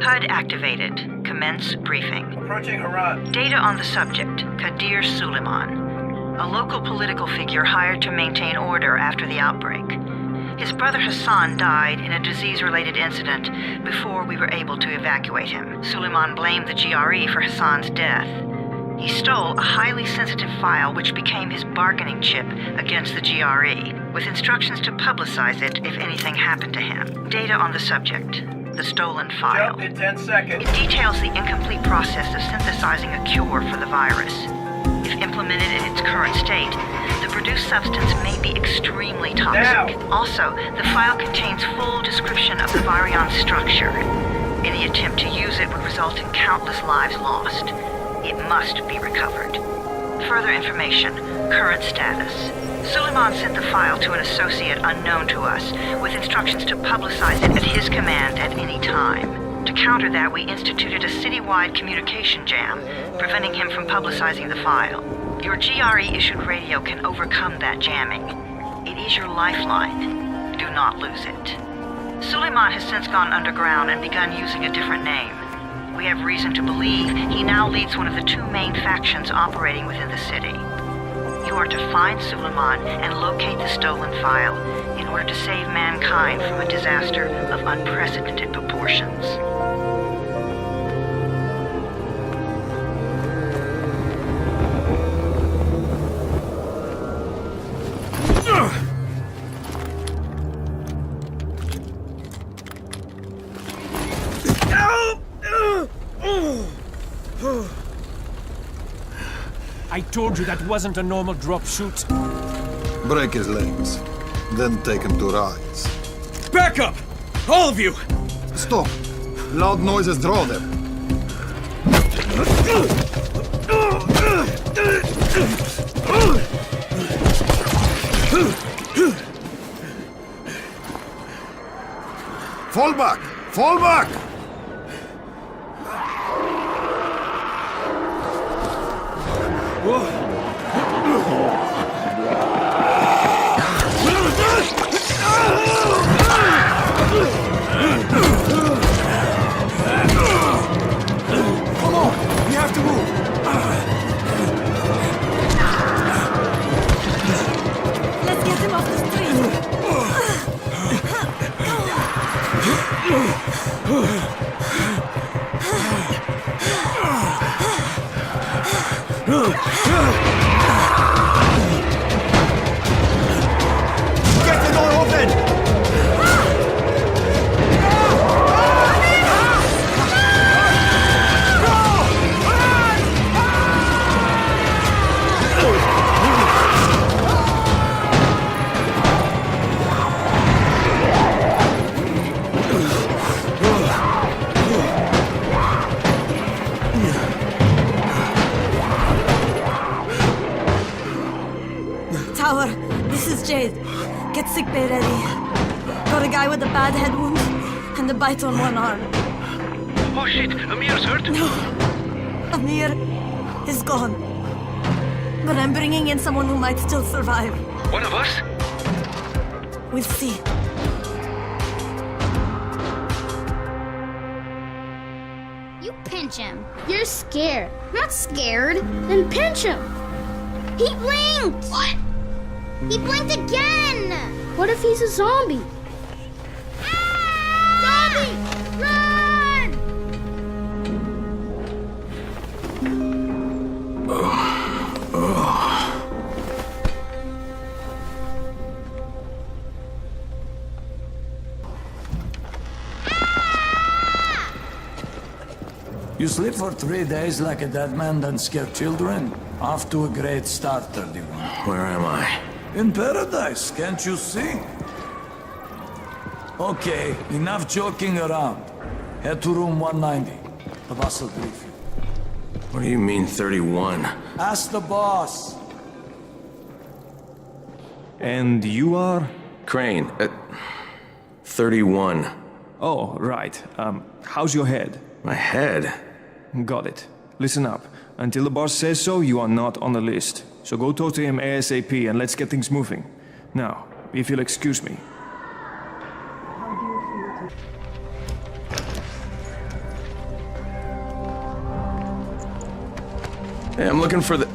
HUD activated. Commence briefing. Approaching Haran. Data on the subject, Kadir Suleiman, a local political figure hired to maintain order after the outbreak. His brother Hassan died in a disease-related incident before we were able to evacuate him. Suleiman blamed the GRE for Hassan's death. He stole a highly sensitive file which became his bargaining chip against the GRE, with instructions to publicize it if anything happened to him. Data on the subject, the stolen file. Jump in 10 seconds. It details the incomplete process of synthesizing a cure for the virus. If implemented in its current state, the produced substance may be extremely toxic. Now. Also, the file contains full description of the virion's structure. Any attempt to use it would result in countless lives lost. It must be recovered. Further information, current status. Suleiman sent the file to an associate unknown to us, with instructions to publicize it at his command at any time. To counter that, we instituted a citywide communication jam, preventing him from publicizing the file. Your GRE-issued radio can overcome that jamming. It is your lifeline. Do not lose it. Suleiman has since gone underground and begun using a different name. We have reason to believe he now leads one of the two main factions operating within the city. You are to find Suleiman and locate the stolen file in order to save mankind from a disaster of unprecedented proportions. I told you that wasn't a normal drop shoot. Break his legs, then take him to rides. Back up! All of you! Stop! Loud noises draw them. Fall back! Fall back! Come on! We have to move! Let's get him off the street. Get the door open! Tower, this is Jade. Get sickbay ready. Got a guy with a bad head wound and a bite on one arm. Oh shit, Amir's hurt? No, Amir is gone. But I'm bringing in someone who might still survive. One of us? We'll see. You pinch him. You're scared. I'm not scared. Then pinch him. He blinked! What? He blinked again! What if he's a zombie? Zombie! Run! You sleep for 3 days like a dead man, then scare children? Off to a great start, 31. Where am I? In paradise, can't you see? Okay, enough joking around. Head to room 190. The boss will brief you. What do you mean 31? Ask the boss. And you are? Crane, 31. Oh, right. How's your head? My head? Got it. Listen up. Until the boss says so, you are not on the list. So go talk to him ASAP and let's get things moving. Now, if you'll excuse me. Hey, I'm looking for the...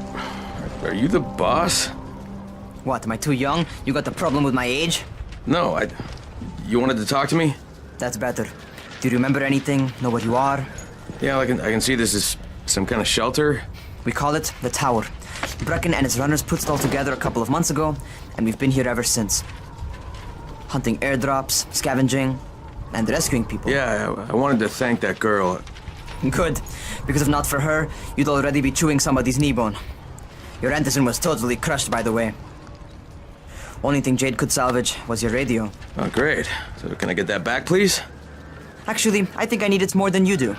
Are you the boss? What, am I too young? You got the problem with my age? No, You wanted to talk to me? That's better. Do you remember anything? Know what you are? Yeah, I can see this is some kind of shelter. We call it the Tower. Brecken and his runners put it all together a couple of months ago, and we've been here ever since. Hunting airdrops, scavenging, and rescuing people. Yeah, I wanted to thank that girl. Good, because if not for her, you'd already be chewing somebody's knee bone. Your Anderson was totally crushed, by the way. Only thing Jade could salvage was your radio. Oh, great. So can I get that back, please? Actually, I think I need it more than you do.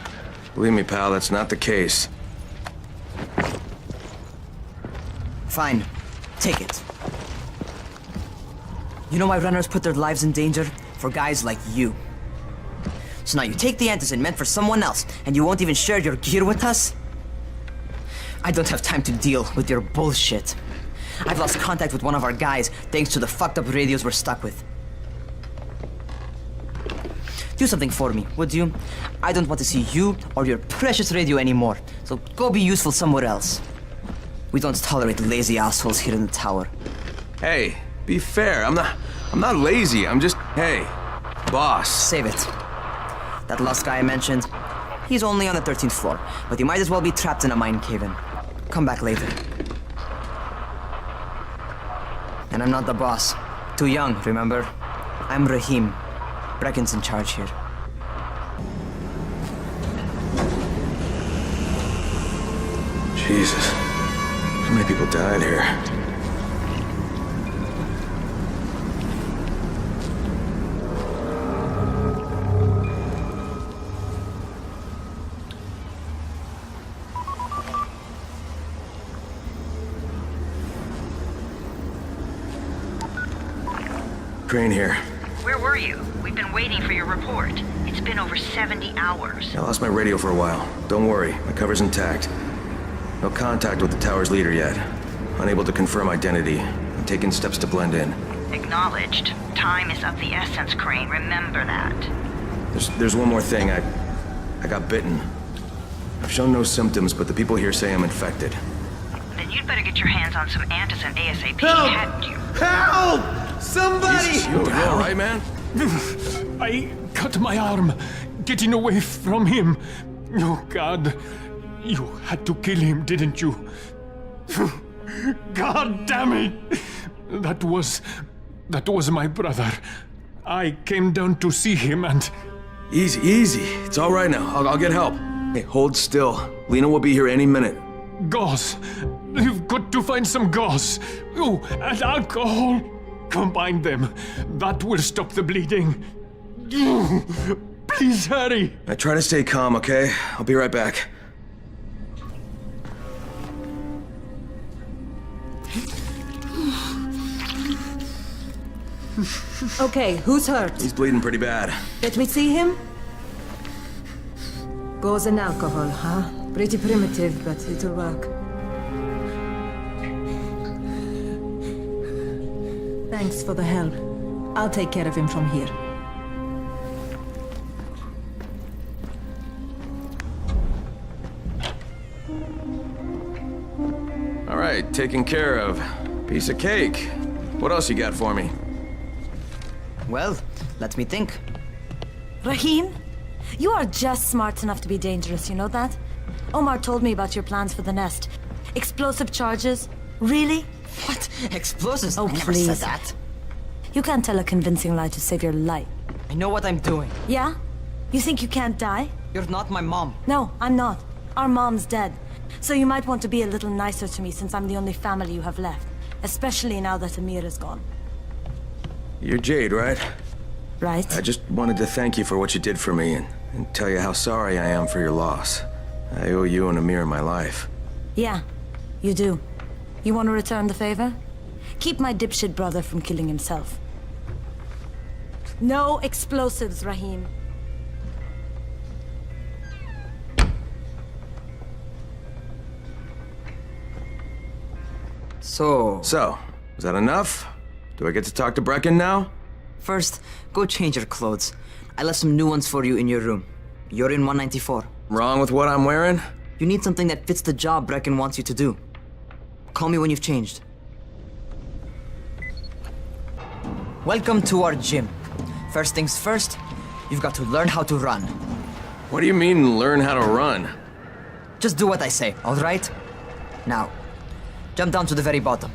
Believe me, pal, that's not the case. Fine. Take it. You know why runners put their lives in danger? For guys like you. So now you take the Anderson meant for someone else, and you won't even share your gear with us? I don't have time to deal with your bullshit. I've lost contact with one of our guys thanks to the fucked up radios we're stuck with. Do something for me, would you? I don't want to see you or your precious radio anymore, so go be useful somewhere else. We don't tolerate lazy assholes here in the tower. Hey, be fair. I'm not lazy. I'm just... Hey, boss. Save it. That last guy I mentioned, he's only on the 13th floor, but he might as well be trapped in a mine cave-in. Come back later. And I'm not the boss. Too young, remember? I'm Rahim. Brecken's in charge here. Jesus. How many people died here? Crane here. Where were you? We've been waiting for your report. It's been over 70 hours. I lost my radio for a while. Don't worry, my cover's intact. No contact with the tower's leader yet. Unable to confirm identity. I'm taking steps to blend in. Acknowledged. Time is of the essence, Crane. Remember that. There's one more thing. I got bitten. I've shown no symptoms, but the people here say I'm infected. Then you'd better get your hands on some Antacin ASAP, hadn't you? Help! Somebody! Jesus, you all right, man? I cut my arm, getting away from him. Oh, God. You had to kill him, didn't you? God damn it! That was my brother. I came down to see him and... Easy, easy. It's all right now. I'll get help. Hey, hold still. Lena will be here any minute. Gauze. You've got to find some gauze. Oh, and alcohol. Combine them. That will stop the bleeding. Please hurry. I try to stay calm, okay? I'll be right back. Okay, who's hurt? He's bleeding pretty bad. Let me see him. Gauze and alcohol, huh? Pretty primitive, but it'll work. Thanks for the help. I'll take care of him from here. All right, taken care of. Piece of cake. What else you got for me? Well, let me think. Rahim, you are just smart enough to be dangerous, you know that? Omar told me about your plans for the nest. Explosive charges? Really? What? Explosives? Oh, I never please. said that. You can't tell a convincing lie to save your life. I know what I'm doing. Yeah? You think you can't die? You're not my mom. No, I'm not. Our mom's dead. So you might want to be a little nicer to me since I'm the only family you have left. Especially now that Amir is gone. You're Jade, right? Right? I just wanted to thank you for what you did for me and tell you how sorry I am for your loss. I owe you and Amir my life. Yeah, you do. You want to return the favor? Keep my dipshit brother from killing himself. No explosives, Rahim. So, is that enough? Do I get to talk to Brecken now? first, go change your clothes. I left some new ones for you in your room. You're in 194. Wrong with what I'm wearing? You need something that fits the job Brecken wants you to do. Call me when you've changed. Welcome to our gym. First things first, you've got to learn how to run. What do you mean, learn how to run? Just do what I say, all right? Now, jump down to the very bottom.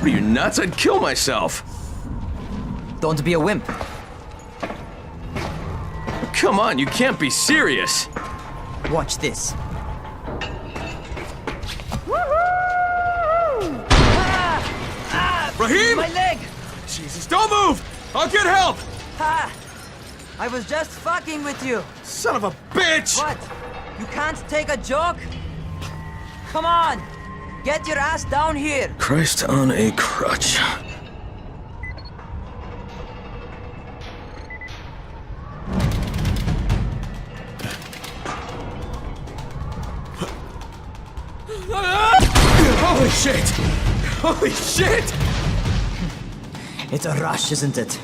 Are you nuts? I'd kill myself. Don't be a wimp. Come on, you can't be serious. Watch this. Rahim! My leg! Jesus, don't move! I'll get help! Ha! I was just fucking with you. Son of a bitch! What? You can't take a joke? Come on! Get your ass down here! Christ on a crutch. Holy shit! Holy shit! It's a rush, isn't it?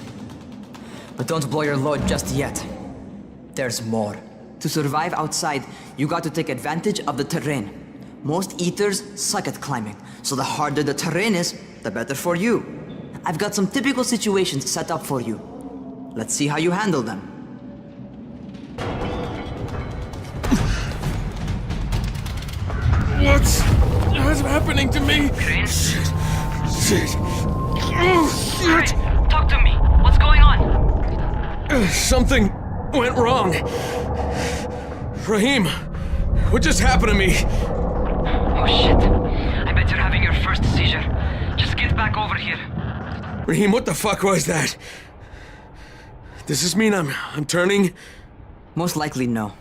But don't blow your load just yet. There's more. To survive outside, you got to take advantage of the terrain. Most eaters suck at climbing, so the harder the terrain is, the better for you. I've got some typical situations set up for you. Let's see how you handle them. What's happening to me? Crane? Shit. Oh, shit! Crane, talk to me. What's going on? Something went wrong. Rahim, what just happened to me? Oh shit. I bet you're having your first seizure. Just get back over here. Rahim, what the fuck was that? Does this mean I'm turning? Most likely no.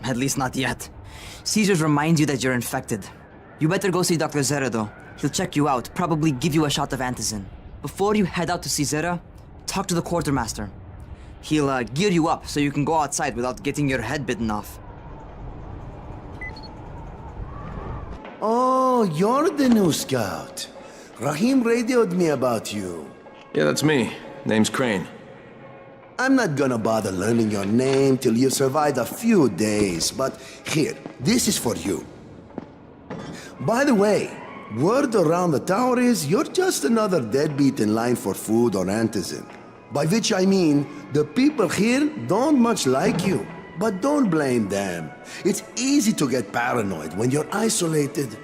At least not yet. Seizures remind you that you're infected. You better go see Dr. Zera though. He'll check you out, probably give you a shot of antizin. Before you head out to see Zera, talk to the quartermaster. He'll gear you up so you can go outside without getting your head bitten off. Oh, you're the new scout. Rahim radioed me about you. Yeah, that's me. Name's Crane. I'm not gonna bother learning your name till you survived a few days, but here, this is for you. By the way, word around the tower is you're just another deadbeat in line for food or antizin. By which I mean, the people here don't much like you. But don't blame them. It's easy to get paranoid when you're isolated.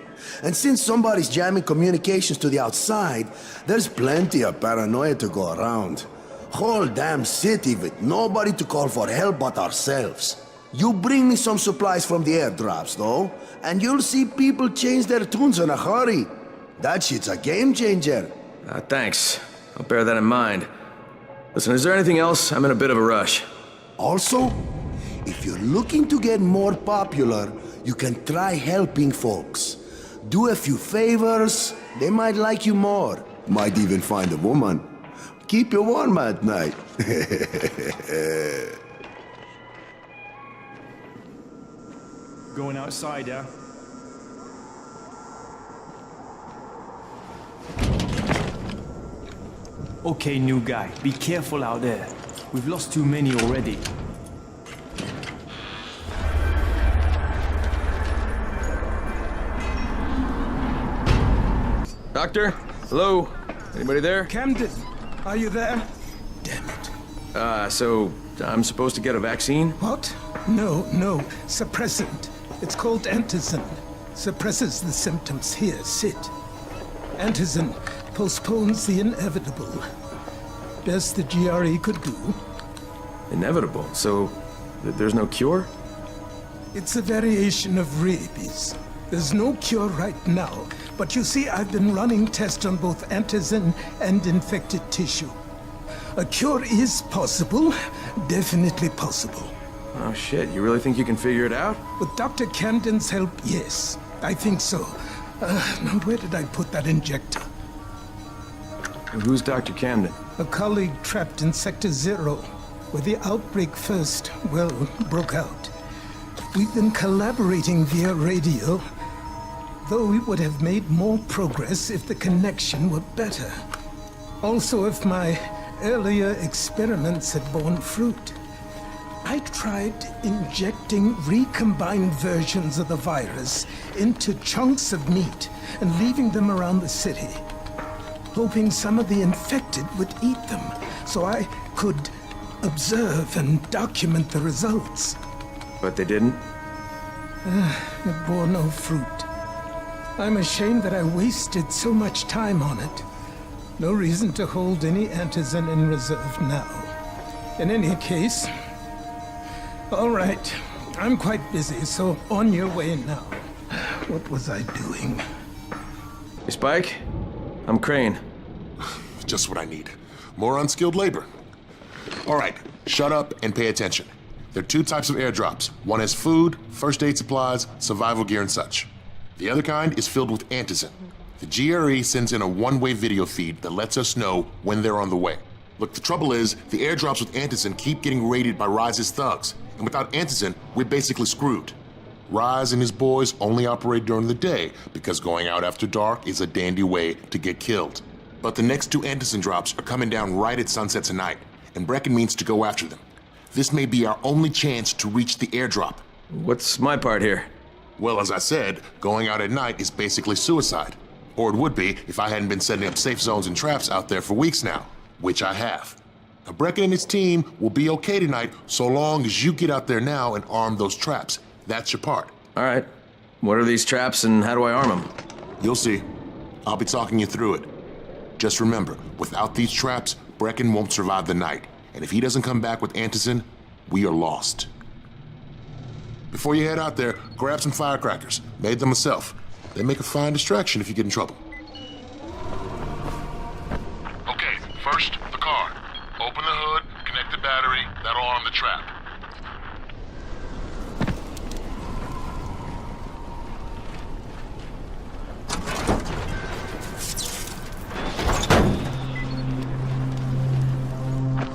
And since somebody's jamming communications to the outside, there's plenty of paranoia to go around. Whole damn city with nobody to call for help but ourselves. You bring me some supplies from the airdrops, though, and you'll see people change their tunes in a hurry. That shit's a game changer. Thanks. I'll bear that in mind. Listen, is there anything else? I'm in a bit of a rush. Also, if you're looking to get more popular, you can try helping folks. Do a few favors, they might like you more. Might even find a woman. Keep you warm at night. Going outside, yeah? Okay, new guy, be careful out there. We've lost too many already. Doctor? Hello? Anybody there? Camden, are you there? Damn it. So I'm supposed to get a vaccine? What? No, suppressant. It's called antizin. Suppresses the symptoms. Here, sit. Antizin postpones the inevitable. Best the GRE could do. Inevitable? So there's no cure? It's a variation of rabies. There's no cure right now, but you see, I've been running tests on both antizin and infected tissue. A cure is possible, definitely possible. Oh shit, you really think you can figure it out? With Dr. Camden's help, yes. I think so. Now where did I put that injector? Who's Dr. Camden? A colleague trapped in Sector 0, where the outbreak first, well, broke out. We've been collaborating via radio, though we would have made more progress if the connection were better. Also, if my earlier experiments had borne fruit. I tried injecting recombined versions of the virus into chunks of meat and leaving them around the city, hoping some of the infected would eat them so I could observe and document the results. But they didn't? It bore no fruit. I'm ashamed that I wasted so much time on it. No reason to hold any antizin in reserve now. In any case, all right. I'm quite busy, so on your way now. What was I doing? Hey, Spike? I'm Crane. Just what I need. More unskilled labor. All right, shut up and pay attention. There are 2 types of airdrops. One has food, first aid supplies, survival gear, and such. The other kind is filled with antizin. The GRE sends in a one-way video feed that lets us know when they're on the way. Look, the trouble is, the airdrops with antizin keep getting raided by Rise's thugs, and without antizin, we're basically screwed. Rise and his boys only operate during the day because going out after dark is a dandy way to get killed. But the next 2 antizin drops are coming down right at sunset tonight, and Brecken means to go after them. This may be our only chance to reach the airdrop. What's my part here? Well, as I said, going out at night is basically suicide. Or it would be if I hadn't been setting up safe zones and traps out there for weeks now, which I have. Now, Brecken and his team will be okay tonight so long as you get out there now and arm those traps. That's your part. All right. What are these traps and how do I arm them? You'll see. I'll be talking you through it. Just remember, without these traps, Brecken won't survive the night. And if he doesn't come back with antizin, we are lost. Before you head out there, grab some firecrackers. Made them myself. They make a fine distraction if you get in trouble. Okay, first, the car. Open the hood, connect the battery, that'll arm the trap.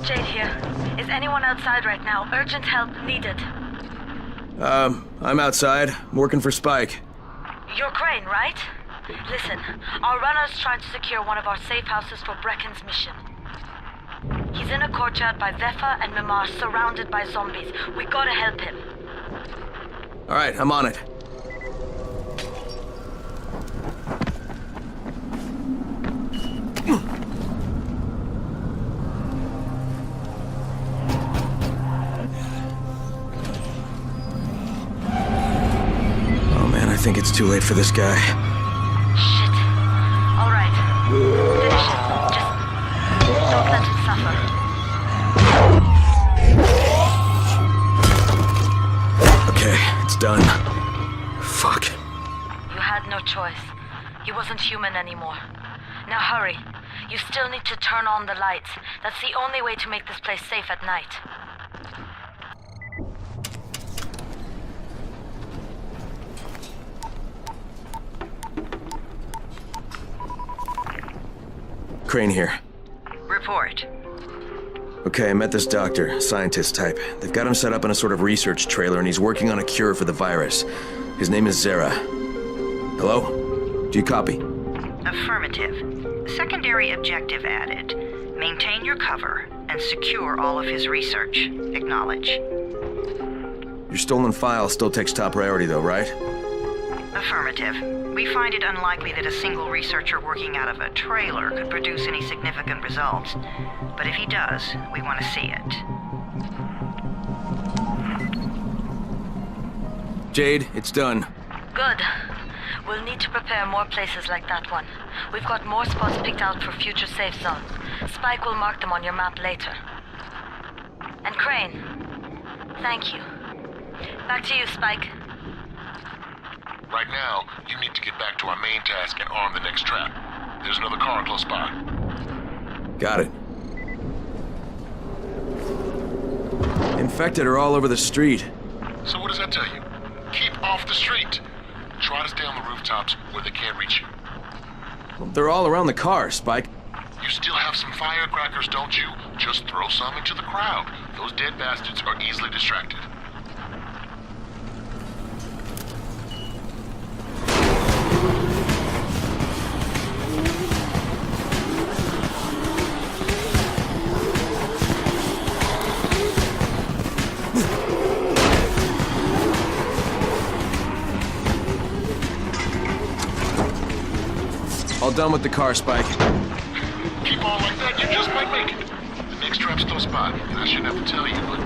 Jade here. Is anyone outside right now? Urgent help needed. I'm outside. I'm working for Spike. You're Crane, right? Listen, our runner's trying to secure one of our safe houses for Brecken's mission. He's in a courtyard by Vefa and Mimar, surrounded by zombies. We gotta help him. All right, I'm on it. I think it's too late for this guy. Shit. All right. Finish it. Just don't let him suffer. Okay, it's done. Fuck. You had no choice. He wasn't human anymore. Now hurry. You still need to turn on the lights. That's the only way to make this place safe at night. Crane here. Report. Okay, I met this doctor, scientist type. They've got him set up in a sort of research trailer and he's working on a cure for the virus. His name is Zera. Hello? Do you copy? Affirmative. Secondary objective added. Maintain your cover and secure all of his research. Acknowledge. Your stolen file still takes top priority though, right? Affirmative. We find it unlikely that a single researcher working out of a trailer could produce any significant results. But if he does, we want to see it. Jade, it's done. Good. We'll need to prepare more places like that one. We've got more spots picked out for future safe zones. Spike will mark them on your map later. And Crane, thank you. Back to you, Spike. Right now, you need to get back to our main task and arm the next trap. There's another car close by. Got it. Infected are all over the street. So what does that tell you? Keep off the street. Try to stay on the rooftops where they can't reach you. Well, they're all around the car, Spike. You still have some firecrackers, don't you? Just throw some into the crowd. Those dead bastards are easily distracted. All done with the car, Spike. Keep on like that, you just might make it. The next trap's close by, and I shouldn't have to tell you, but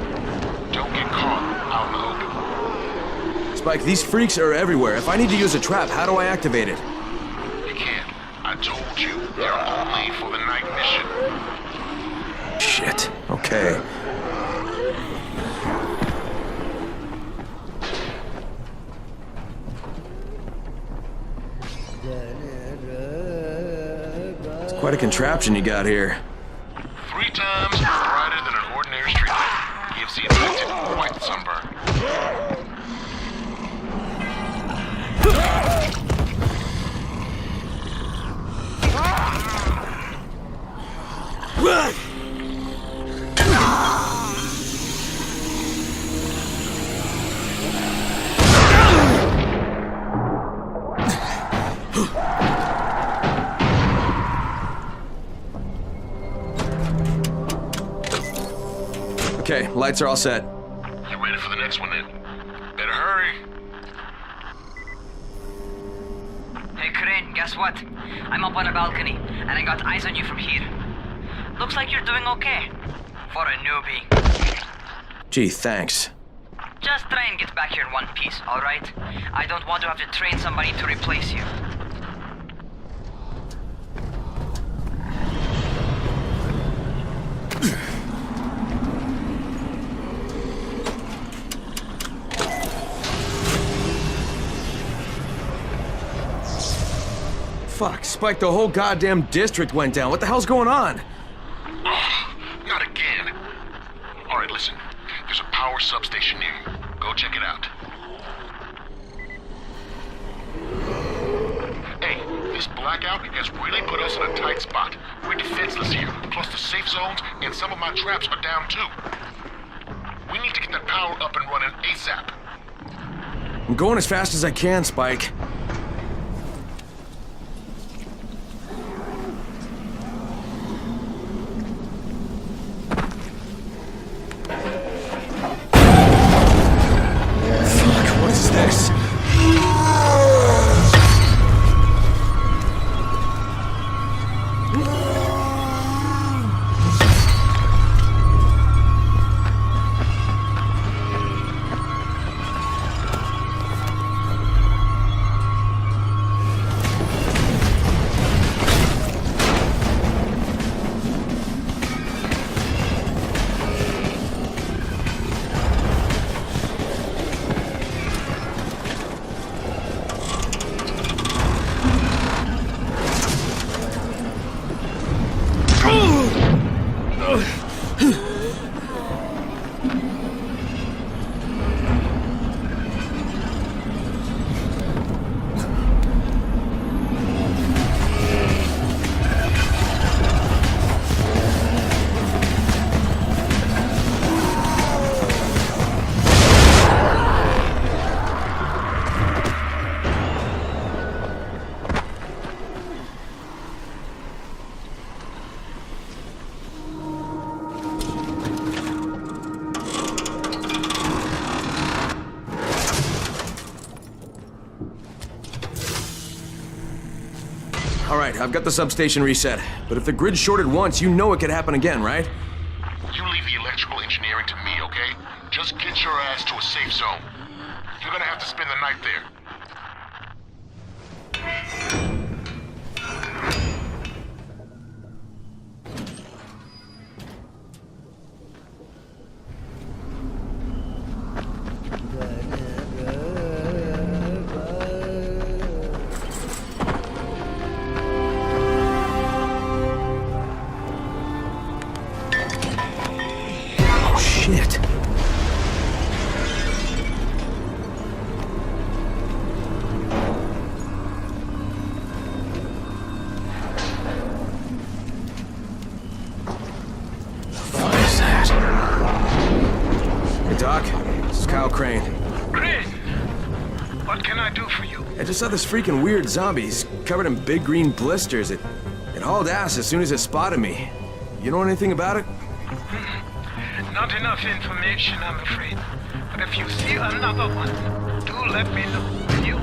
don't get caught out in the open. Spike, these freaks are everywhere. If I need to use a trap, how do I activate it? You can't. I told you, they're only for the night mission. Shit. Okay. It's quite a contraption you got here. 3 times brighter than an ordinary streetlight. Gives the infected quite the sunburn. Okay, lights are all set. You ready for the next one then? Better hurry. Hey, Crane, guess what? I'm up on a balcony, and I got eyes on you from here. Looks like you're doing okay. For a newbie. Gee, thanks. Just try and get back here in one piece, alright? I don't want to have to train somebody to replace you. Fuck, Spike, the whole goddamn district went down. What the hell's going on? Oh, not again. All right, listen. There's a power substation near you. Go check it out. Hey, this blackout has really put us in a tight spot. We're defenseless here. Plus the safe zones and some of my traps are down too. We need to get that power up and running ASAP. I'm going as fast as I can, Spike. This. Alright, I've got the substation reset. But if the grid's shorted once, you know it could happen again, right? You leave the electrical engineering to me, okay? Just get your ass to a safe zone. You're gonna have to spend the night there. Shit. What is that? Hey, Doc. This is Kyle Crane. Crane! What can I do for you? I just saw this freaking weird zombie. He's covered in big green blisters. It hauled ass as soon as it spotted me. You know anything about it? Not enough information, I'm afraid. But if you see another one, do let me know, will you?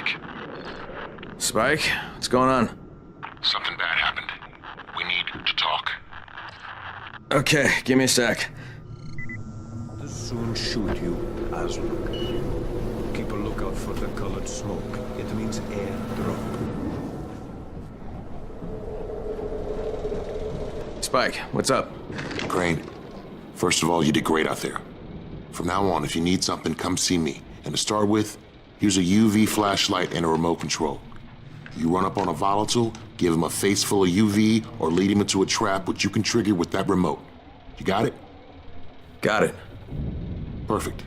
Spike. Spike, what's going on? Something bad happened. We need to talk. Okay, give me a sec. They'll soon shoot you, Aslan. Keep a lookout for the colored smoke. It means airdrop. Spike, what's up? Crane, first of all, you did great out there. From now on, if you need something, come see me. And to start with, use a UV flashlight and a remote control. You run up on a volatile, give him a face full of UV, or lead him into a trap which you can trigger with that remote. You got it? Got it. Perfect.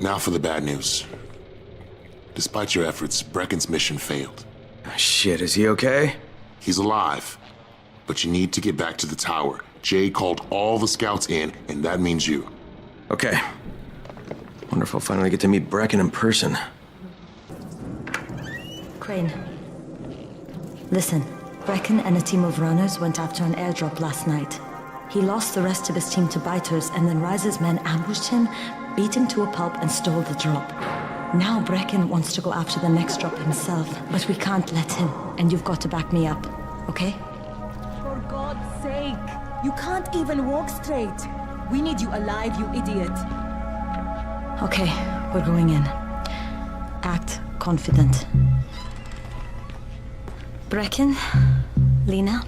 Now for the bad news. Despite your efforts, Brecken's mission failed. Shit, is he okay? He's alive, but you need to get back to the tower. Jay called all the scouts in, and that means you. Okay. Wonder if I'll finally get to meet Brecken in person. Crane. Listen, Brecken and a team of runners went after an airdrop last night. He lost the rest of his team to biters, and then Rise's men ambushed him, beat him to a pulp, and stole the drop. Now Brecken wants to go after the next drop himself, but we can't let him, and you've got to back me up, okay? For God's sake! You can't even walk straight. We need you alive, you idiot. Okay, we're going in. Act confident. Brecken, Lena.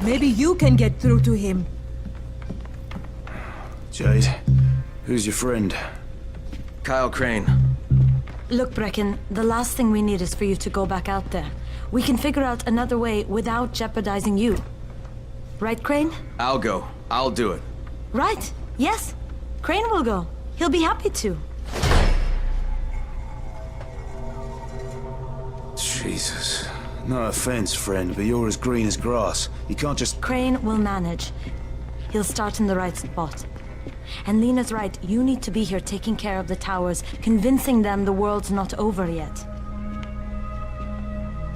Maybe you can get through to him. Jade, who's your friend? Kyle Crane. Look, Brecken, the last thing we need is for you to go back out there. We can figure out another way without jeopardizing you. Right, Crane? I'll go. I'll do it. Right. Yes. Crane will go. He'll be happy to. Jesus. No offense, friend, but you're as green as grass. You can't just... Crane will manage. He'll start in the right spot. And Lena's right, you need to be here taking care of the towers, convincing them the world's not over yet.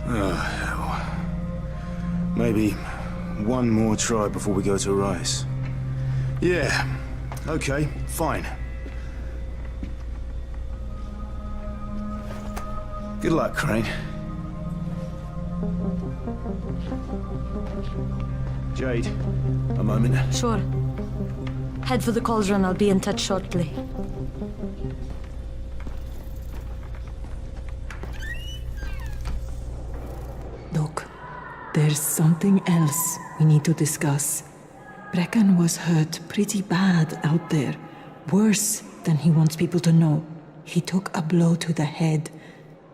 Oh, hell. Maybe one more try before we go to Rise. Yeah, okay, fine. Good luck, Crane. Jade, a moment. Sure. Head for the cauldron, I'll be in touch shortly. Look, there's something else we need to discuss. Brecken was hurt pretty bad out there. Worse than he wants people to know. He took a blow to the head.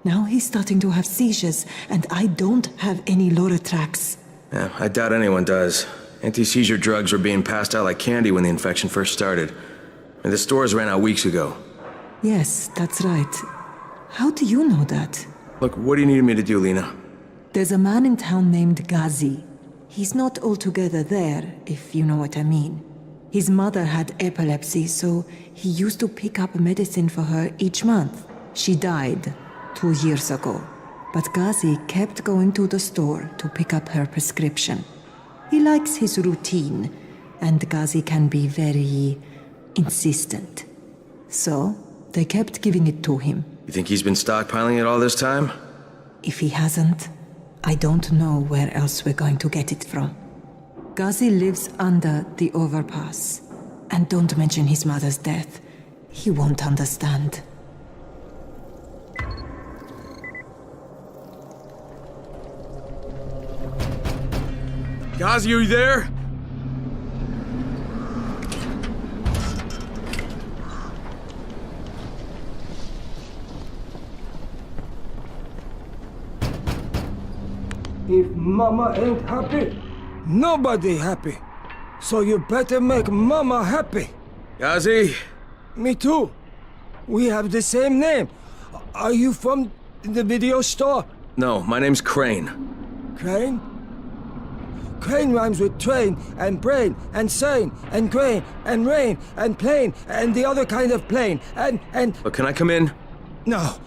Now he's starting to have seizures, and I don't have any Loratrax. Yeah, I doubt anyone does. Anti-seizure drugs were being passed out like candy when the infection first started. And the stores ran out weeks ago. Yes, that's right. How do you know that? Look, what do you need me to do, Lena? There's a man in town named Ghazi. He's not altogether there, if you know what I mean. His mother had epilepsy, so he used to pick up medicine for her each month. She died 2 years ago, but Ghazi kept going to the store to pick up her prescription. He likes his routine, and Ghazi can be very insistent. So, they kept giving it to him. You think he's been stockpiling it all this time? If he hasn't, I don't know where else we're going to get it from. Ghazi lives under the overpass. And don't mention his mother's death. He won't understand. Ghazi, are you there? If Mama ain't happy, nobody happy. So you better make Mama happy. Ghazi? Me too. We have the same name. Are you from the video store? No, my name's Crane. Crane? Crane rhymes with train and brain and sane and grain and rain and plane and the other kind of plane and... But can I come in? No,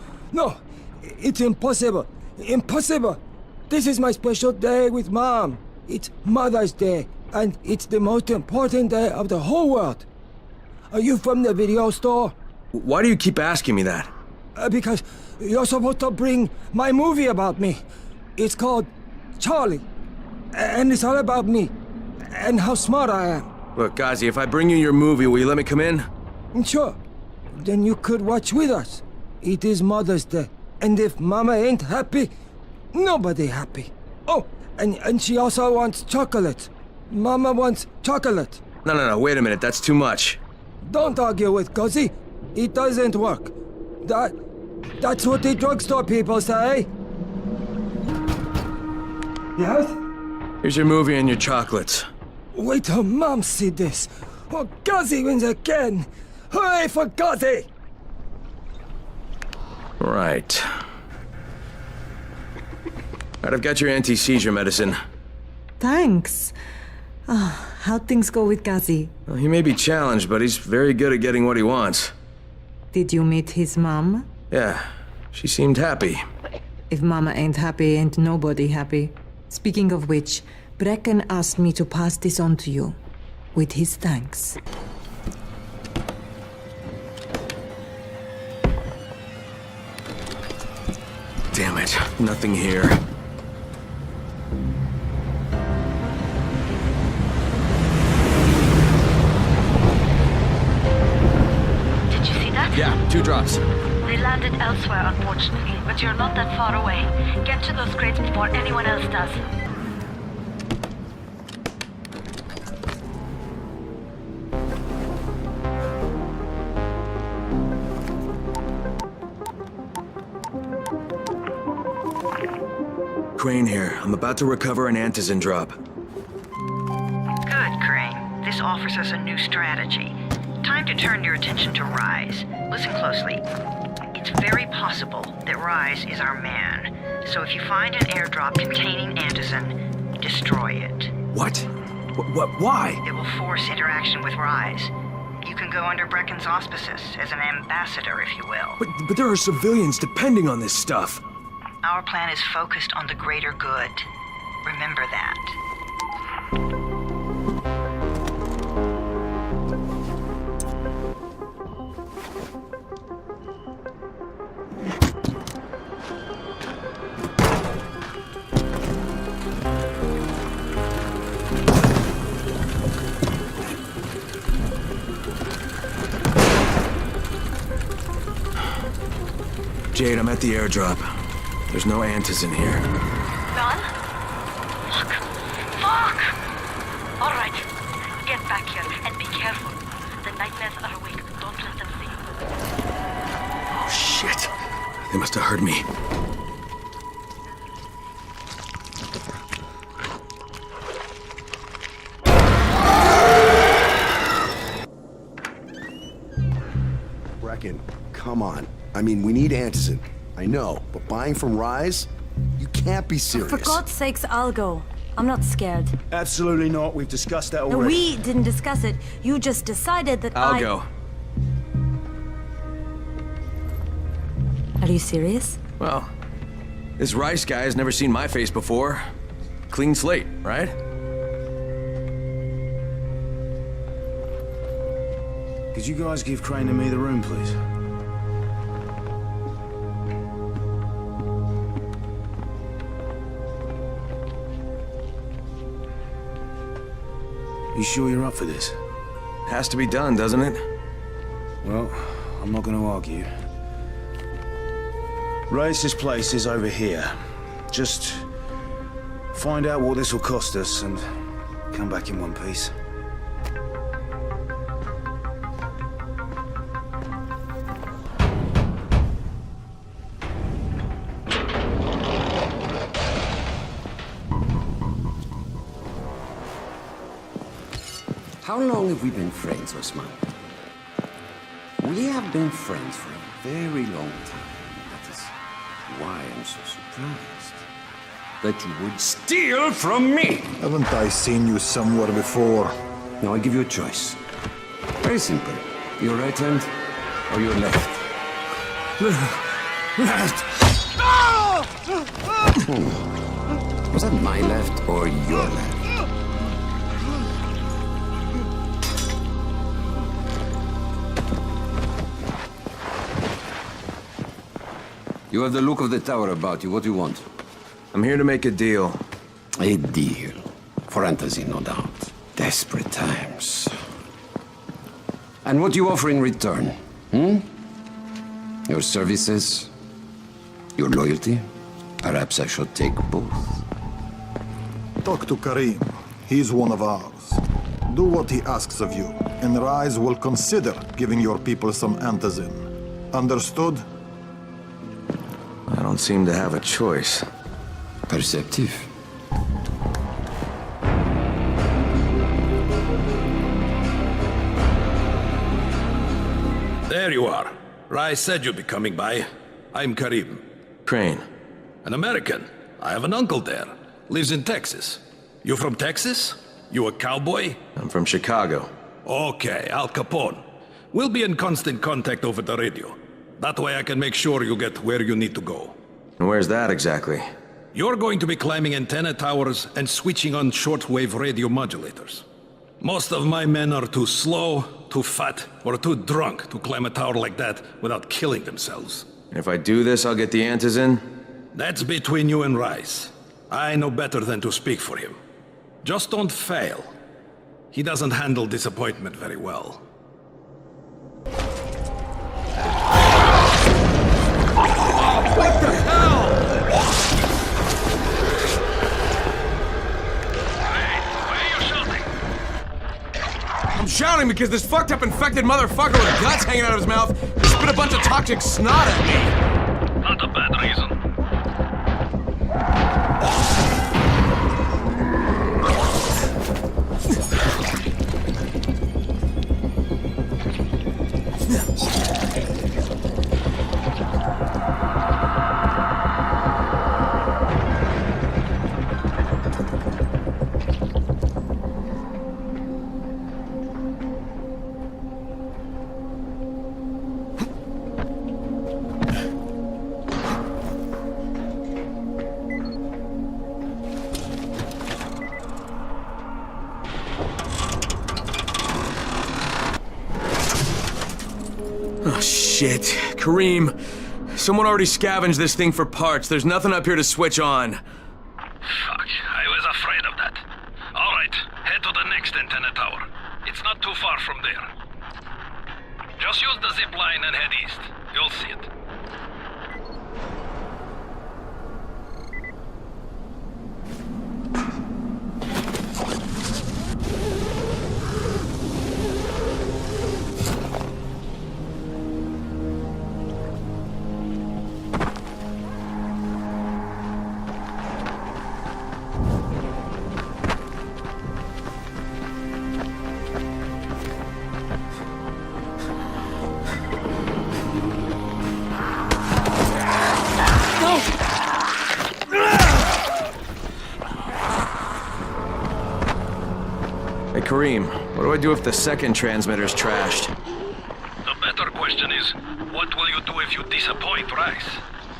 it's impossible. Impossible. This is my special day with Mom. It's Mother's Day, and it's the most important day of the whole world. Are you from the video store? Why do you keep asking me that? Because you're supposed to bring my movie about me. It's called Charlie. And it's all about me. And how smart I am. Look, Ghazi, if I bring you your movie, will you let me come in? Sure. Then you could watch with us. It is Mother's Day. And if Mama ain't happy, nobody happy. Oh, and she also wants chocolate. Mama wants chocolate. No, wait a minute, that's too much. Don't argue with Ghazi. It doesn't work. That's what the drugstore people say. Yes? Here's your movie and your chocolates. Wait till Mom see this. Oh, Ghazi wins again. Hooray for Ghazi! Right. Alright, I've got your anti-seizure medicine. Thanks. How'd things go with Ghazi? Well, he may be challenged, but he's very good at getting what he wants. Did you meet his mom? Yeah, she seemed happy. If Mama ain't happy, ain't nobody happy. Speaking of which, Brecken asked me to pass this on to you, with his thanks. Damn it, nothing here. Did you see that? Yeah, 2 drops. They landed elsewhere, unfortunately, but you're not that far away. Get to those crates before anyone else does. Crane here. I'm about to recover an antizin drop. Good, Crane. This offers us a new strategy. Time to turn your attention to Rise. Listen closely. It's very possible that Rise is our man. So if you find an airdrop containing antizin, destroy it. What? Why? It will force interaction with Rise. You can go under Brecken's auspices as an ambassador, if you will. But there are civilians depending on this stuff. Our plan is focused on the greater good. Remember that. Jade, I'm at the airdrop. There's no antizin here. Done? Fuck! All right, get back here and be careful. The nightmares are awake. Don't let them see you. Oh, shit. They must have heard me. Brecken, come on. I mean, we need antizin. I know, but buying from Rise? You can't be serious. For God's sakes, I'll go. I'm not scared. Absolutely not. We've discussed that No, already. we didn't discuss it. You just decided that I'll go. Are you serious? Well, this Rice guy has never seen my face before. Clean slate, right? Could you guys give Crane and me the room, please? You sure you're up for this? Has to be done, doesn't it? Well, I'm not going to argue. Race's place is over here. Just find out what this will cost us and come back in one piece. How long have we been friends, Osman? We have been friends for a very long time. That is why I'm so surprised that you would steal from me. Haven't I seen you somewhere before? Now I give you a choice. Very simple. Your right hand or your left? Left. Was that my left or your left? You have the look of the tower about you. What do you want? I'm here to make a deal. A deal. For Antazin, no doubt. Desperate times. And what do you offer in return? Your services? Your loyalty? Perhaps I should take both. Talk to Karim. He's one of ours. Do what he asks of you, and Rise will consider giving your people some antizin. Understood? I don't seem to have a choice. Perceptive. There you are. Rise said you'd be coming by. I'm Karim. Crane. An American. I have an uncle there. Lives in Texas. You from Texas? You a cowboy? I'm from Chicago. Okay, Al Capone. We'll be in constant contact over the radio. That way I can make sure you get where you need to go. And where's that exactly? You're going to be climbing antenna towers and switching on shortwave radio modulators. Most of my men are too slow, too fat, or too drunk to climb a tower like that without killing themselves. If I do this, I'll get the antizin? That's between you and Rice. I know better than to speak for him. Just don't fail. He doesn't handle disappointment very well. What the hell? I'm shouting because this fucked up infected motherfucker with guts hanging out of his mouth spit a bunch of toxic snot at me. Not a bad reason. Oh, shit. Karim, someone already scavenged this thing for parts. There's nothing up here to switch on. Fuck, I was afraid of that. All right, head to the next antenna tower. It's not too far from there. Just use the zip line and head east. You'll see it. Hey, Karim, what do I do if the second transmitter's trashed? The better question is, what will you do if you disappoint Rice?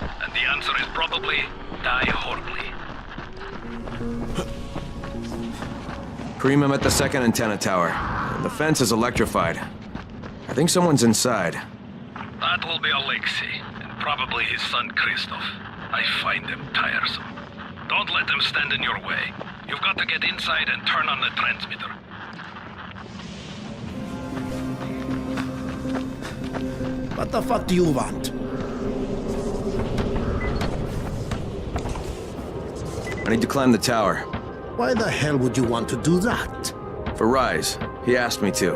And the answer is probably, die horribly. Karim, I'm at the second antenna tower. The fence is electrified. I think someone's inside. That will be Alexei, and probably his son Christoph. I find them tiresome. Don't let them stand in your way. You've got to get inside and turn on the transmitter. What the fuck do you want? I need to climb the tower. Why the hell would you want to do that? For Rise. He asked me to.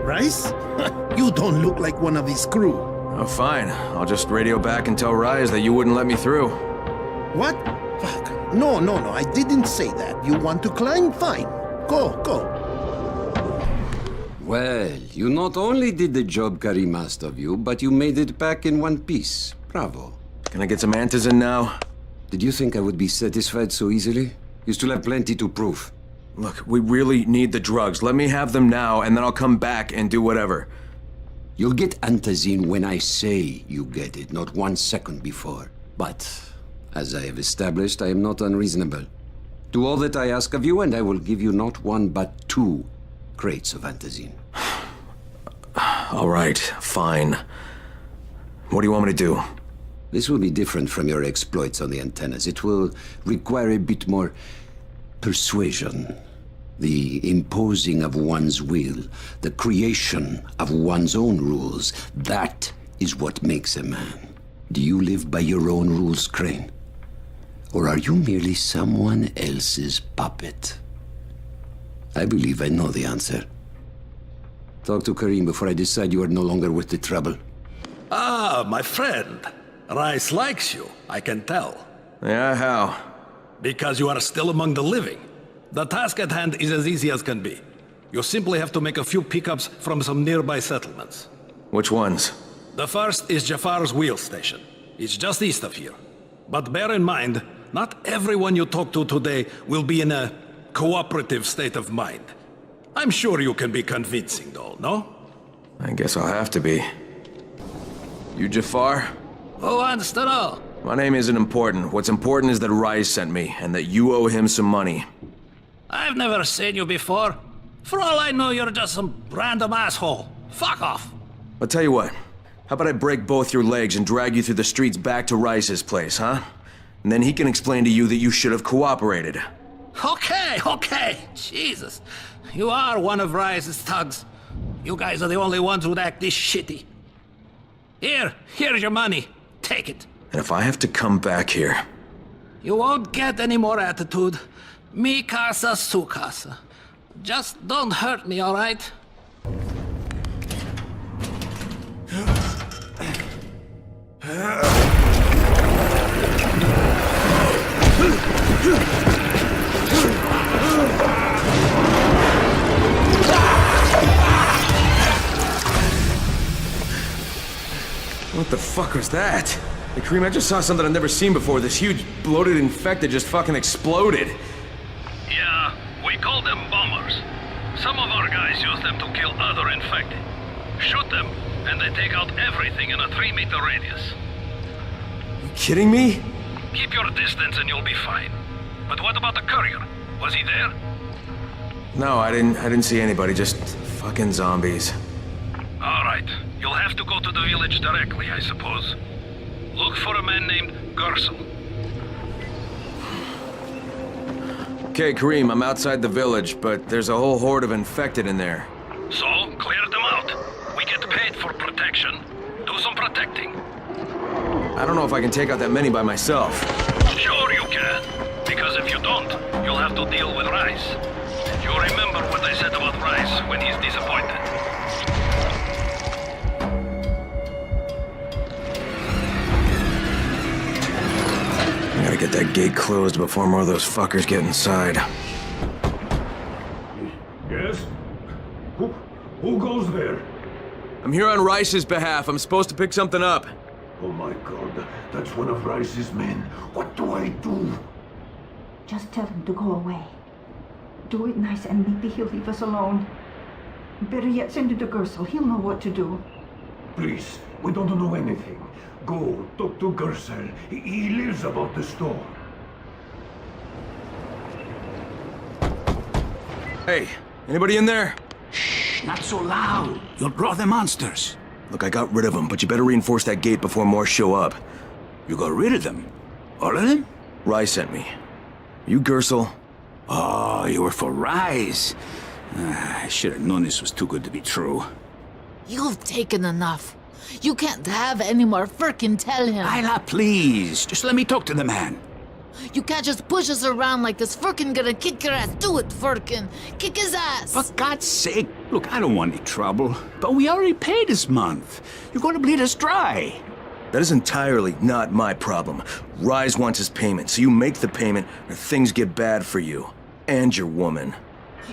Rice? You don't look like one of his crew. Oh, fine. I'll just radio back and tell Rise that you wouldn't let me through. What? Fuck. No, I didn't say that. You want to climb? Fine. Go. Well, you not only did the job Karim asked of you, but you made it back in one piece. Bravo. Can I get some antizin now? Did you think I would be satisfied so easily? You still have plenty to prove. Look, we really need the drugs. Let me have them now, and then I'll come back and do whatever. You'll get antizin when I say you get it, not 1 second before. But, as I have established, I am not unreasonable. Do all that I ask of you, and I will give you not 1 but 2 crates of antizin. All right, fine. What do you want me to do? This will be different from your exploits on the antennas. It will require a bit more persuasion. The imposing of one's will, the creation of one's own rules. That is what makes a man. Do you live by your own rules, Crane? Or are you merely someone else's puppet? I believe I know the answer. Talk to Karim before I decide you are no longer worth the trouble. Ah, my friend. Rice likes you, I can tell. Yeah, how? Because you are still among the living. The task at hand is as easy as can be. You simply have to make a few pickups from some nearby settlements. Which ones? The first is Jafar's wheel station. It's just east of here. But bear in mind, not everyone you talk to today will be in a cooperative state of mind. I'm sure you can be convincing, though, no? I guess I'll have to be. You Jafar? Who wants to know? My name isn't important. What's important is that Rise sent me, and that you owe him some money. I've never seen you before. For all I know, you're just some random asshole. Fuck off. I'll tell you what. How about I break both your legs and drag you through the streets back to Rice's place, huh? And then he can explain to you that you should have cooperated. Okay. Jesus. You are one of Rice's thugs. You guys are the only ones who'd act this shitty. Here's your money. Take it. And if I have to come back here... You won't get any more attitude. Mi casa, su casa. Just don't hurt me, all right? What the fuck was that? Hey, Kareem, I just saw something I've never seen before. This huge, bloated infected just fucking exploded. Yeah, we call them bombers. Some of our guys use them to kill other infected. Shoot them, and they take out everything in a 3-meter radius. You kidding me? Keep your distance and you'll be fine. But what about the courier? Was he there? No, I didn't see anybody, just fucking zombies. All right. You'll have to go to the village directly, I suppose. Look for a man named Gersel. Okay, Kareem, I'm outside the village, but there's a whole horde of infected in there. So, clear them out. We get paid for protection. Do some protecting. I don't know if I can take out that many by myself. Sure you can. Because if you don't, you'll have to deal with Rice. You remember what I said about Rice when he's disappointed. I gotta get that gate closed before more of those fuckers get inside. Yes? Who goes there? I'm here on Rice's behalf. I'm supposed to pick something up. Oh my god, that's one of Rice's men. What do I do? Just tell him to go away. Do it nice and maybe he'll leave us alone. Better yet, send it to Gersel. He'll know what to do. Please, we don't know anything. Go, talk to Gersel. He lives about the store. Hey, anybody in there? Shh, not so loud. You'll draw the monsters. Look, I got rid of them, but you better reinforce that gate before more show up. You got rid of them? All of them? Rise sent me. You Gersel? Oh, you were for Rise. I should have known this was too good to be true. You've taken enough. You can't have any more. Frickin' tell him. Isla, please. Just let me talk to the man. You can't just push us around like this. Frickin' gonna kick your ass. Do it, Frickin'. Kick his ass. For God's sake. Look, I don't want any trouble. But we already paid this month. You're gonna bleed us dry. That is entirely not my problem. Rise wants his payment, so you make the payment or things get bad for you. And your woman.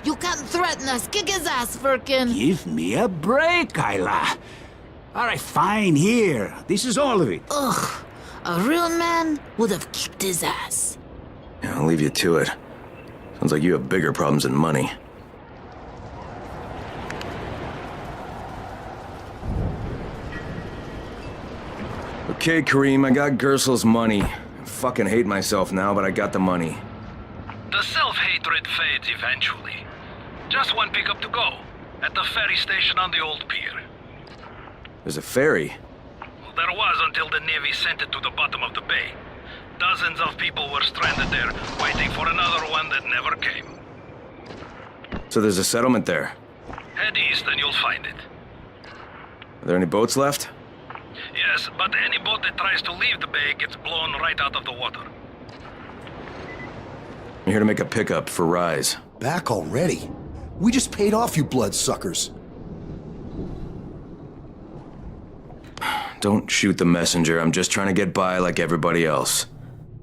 You can't threaten us. Kick his ass, Frickin'. Give me a break, Isla. All right, fine, here. This is all of it. Ugh. A real man would have kicked his ass. Yeah, I'll leave you to it. Sounds like you have bigger problems than money. Okay, Kareem, I got Gersel's money. I fucking hate myself now, but I got the money. The self-hatred fades eventually. Just one pickup to go. At the ferry station on the old pier. There's a ferry? there was until the Navy sent it to the bottom of the bay. Dozens of people were stranded there, waiting for another one that never came. So there's a settlement there. Head east and you'll find it. Are there any boats left? Yes, but any boat that tries to leave the bay gets blown right out of the water. I'm here to make a pickup for Rise. Back already? We just paid off, you bloodsuckers. Don't shoot the messenger. I'm just trying to get by like everybody else.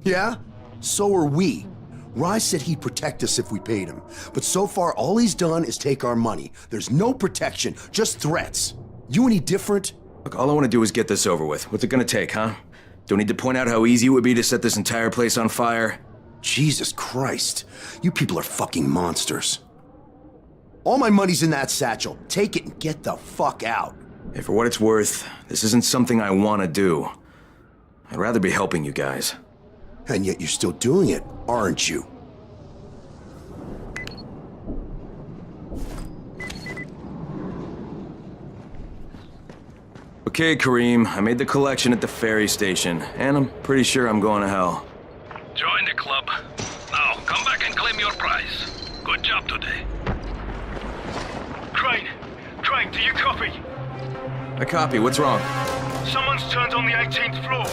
Yeah? So are we. Rise said he'd protect us if we paid him. But so far, all he's done is take our money. There's no protection, just threats. You any different? Look, all I want to do is get this over with. What's it gonna take, huh? Don't need to point out how easy it would be to set this entire place on fire. Jesus Christ. You people are fucking monsters. All my money's in that satchel. Take it and get the fuck out. Hey, for what it's worth, this isn't something I want to do. I'd rather be helping you guys. And yet you're still doing it, aren't you? Okay, Kareem, I made the collection at the ferry station, and I'm pretty sure I'm going to hell. Join the club. Now, come back and claim your prize. Good job today. Crane! Crane, do you copy? I copy. What's wrong? Someone's turned on the 18th floor.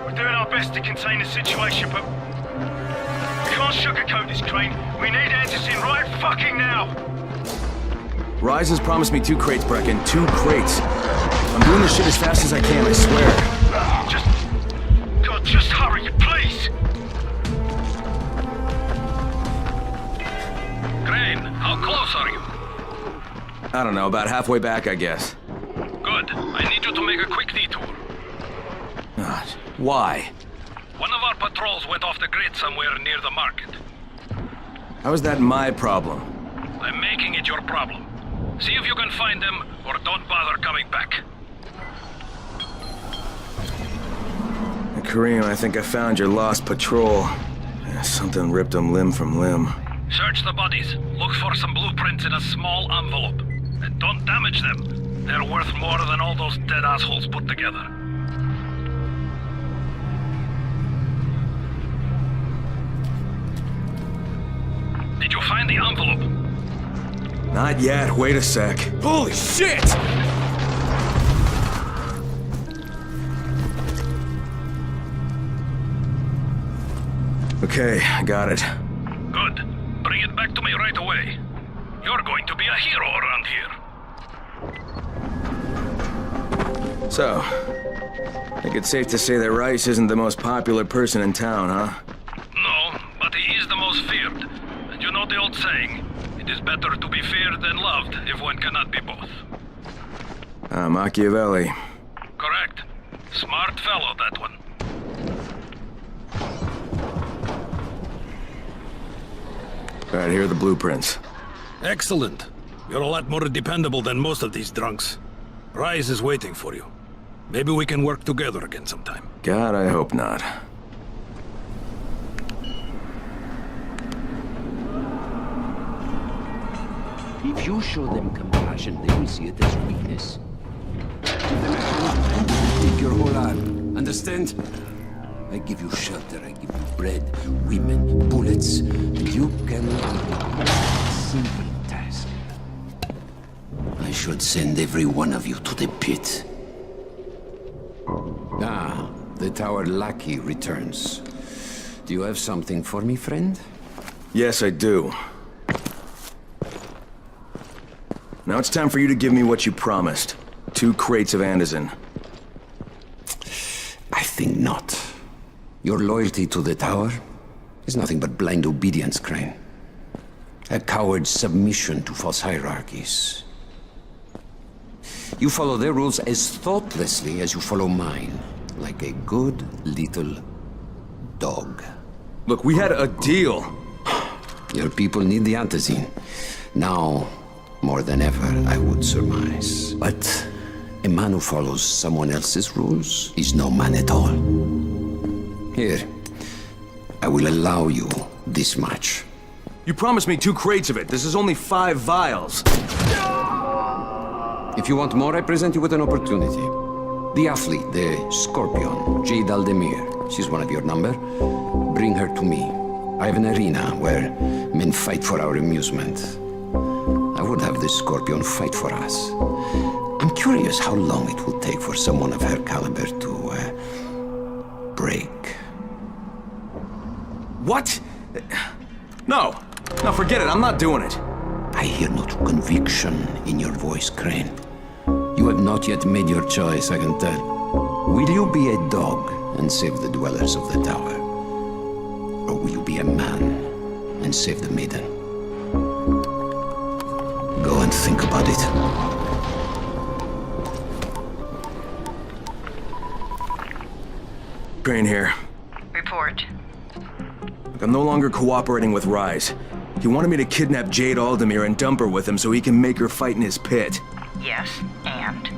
We're doing our best to contain the situation, but... we can't sugarcoat this, Crane. We need answers in right fucking now! Rise has promised me 2 crates, Brecken. 2 crates. I'm doing this shit as fast as I can, I swear. God, just hurry, please! Crane, how close are you? I don't know, about halfway back, I guess. Good. I need you to make a quick detour. Why? One of our patrols went off the grid somewhere near the market. How is that my problem? I'm making it your problem. See if you can find them, or don't bother coming back. Kareem, I think I found your lost patrol. Something ripped them limb from limb. Search the bodies. Look for some blueprints in a small envelope. And don't damage them. They're worth more than all those dead assholes put together. Did you find the envelope? Not yet. Wait a sec. Holy shit! Okay, I got it. Good. Bring it back to me right away. You're going to be a hero around here. So, I think it's safe to say that Rice isn't the most popular person in town, huh? No, but he is the most feared. And you know the old saying, it is better to be feared than loved if one cannot be both. Machiavelli. Correct. Smart fellow, that one. Alright, here are the blueprints. Excellent. You're a lot more dependable than most of these drunks. Rise is waiting for you. Maybe we can work together again sometime. God, I hope not. If you show them compassion, they will see it as weakness. Give them a hand, and take your whole arm. Understand? I give you shelter, I give you bread, women, bullets, and you can do a simple task. I should send every one of you to the pit. Ah, the tower lackey returns. Do you have something for me, friend? Yes, I do. Now it's time for you to give me what you promised. 2 crates of Anderson. I think not. Your loyalty to the tower is nothing but blind obedience, Crane. A coward's submission to false hierarchies. You follow their rules as thoughtlessly as you follow mine, like a good little dog. Look, we had a deal. Your people need the antizin. Now, more than ever, I would surmise. But a man who follows someone else's rules is no man at all. Here, I will allow you this much. You promised me 2 crates of it. This is only 5 vials. If you want more, I present you with an opportunity. The athlete, the Scorpion, Jade Aldemir. She's one of your number. Bring her to me. I have an arena where men fight for our amusement. I would have the Scorpion fight for us. I'm curious how long it will take for someone of her caliber to, break. What? No. No, forget it. I'm not doing it. I hear no conviction in your voice, Crane. You have not yet made your choice, I can tell. Will you be a dog and save the dwellers of the tower? Or will you be a man and save the maiden? Go and think about it. Crane here. Report. Look, I'm no longer cooperating with Rise. He wanted me to kidnap Jade Aldemir and dump her with him so he can make her fight in his pit. Yes, and?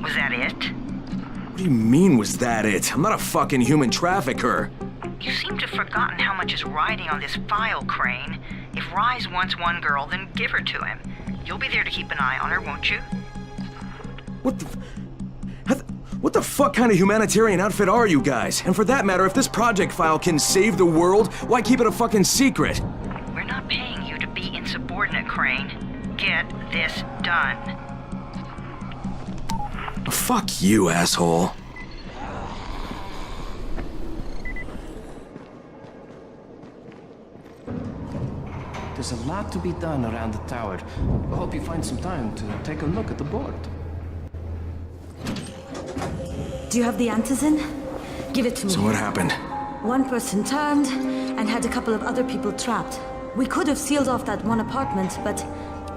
Was that it? What do you mean, was that it? I'm not a fucking human trafficker. You seem to have forgotten how much is riding on this file, Crane. If Rise wants one girl, then give her to him. You'll be there to keep an eye on her, won't you? What the fuck kind of humanitarian outfit are you guys? And for that matter, if this project file can save the world, why keep it a fucking secret? We're not paying you to be insubordinate, Crane. Get this done. Fuck you, asshole. There's a lot to be done around the tower. I hope you find some time to take a look at the board. Do you have the antizin? Give it to me. So what happened? One person turned and had a couple of other people trapped. We could have sealed off that one apartment, but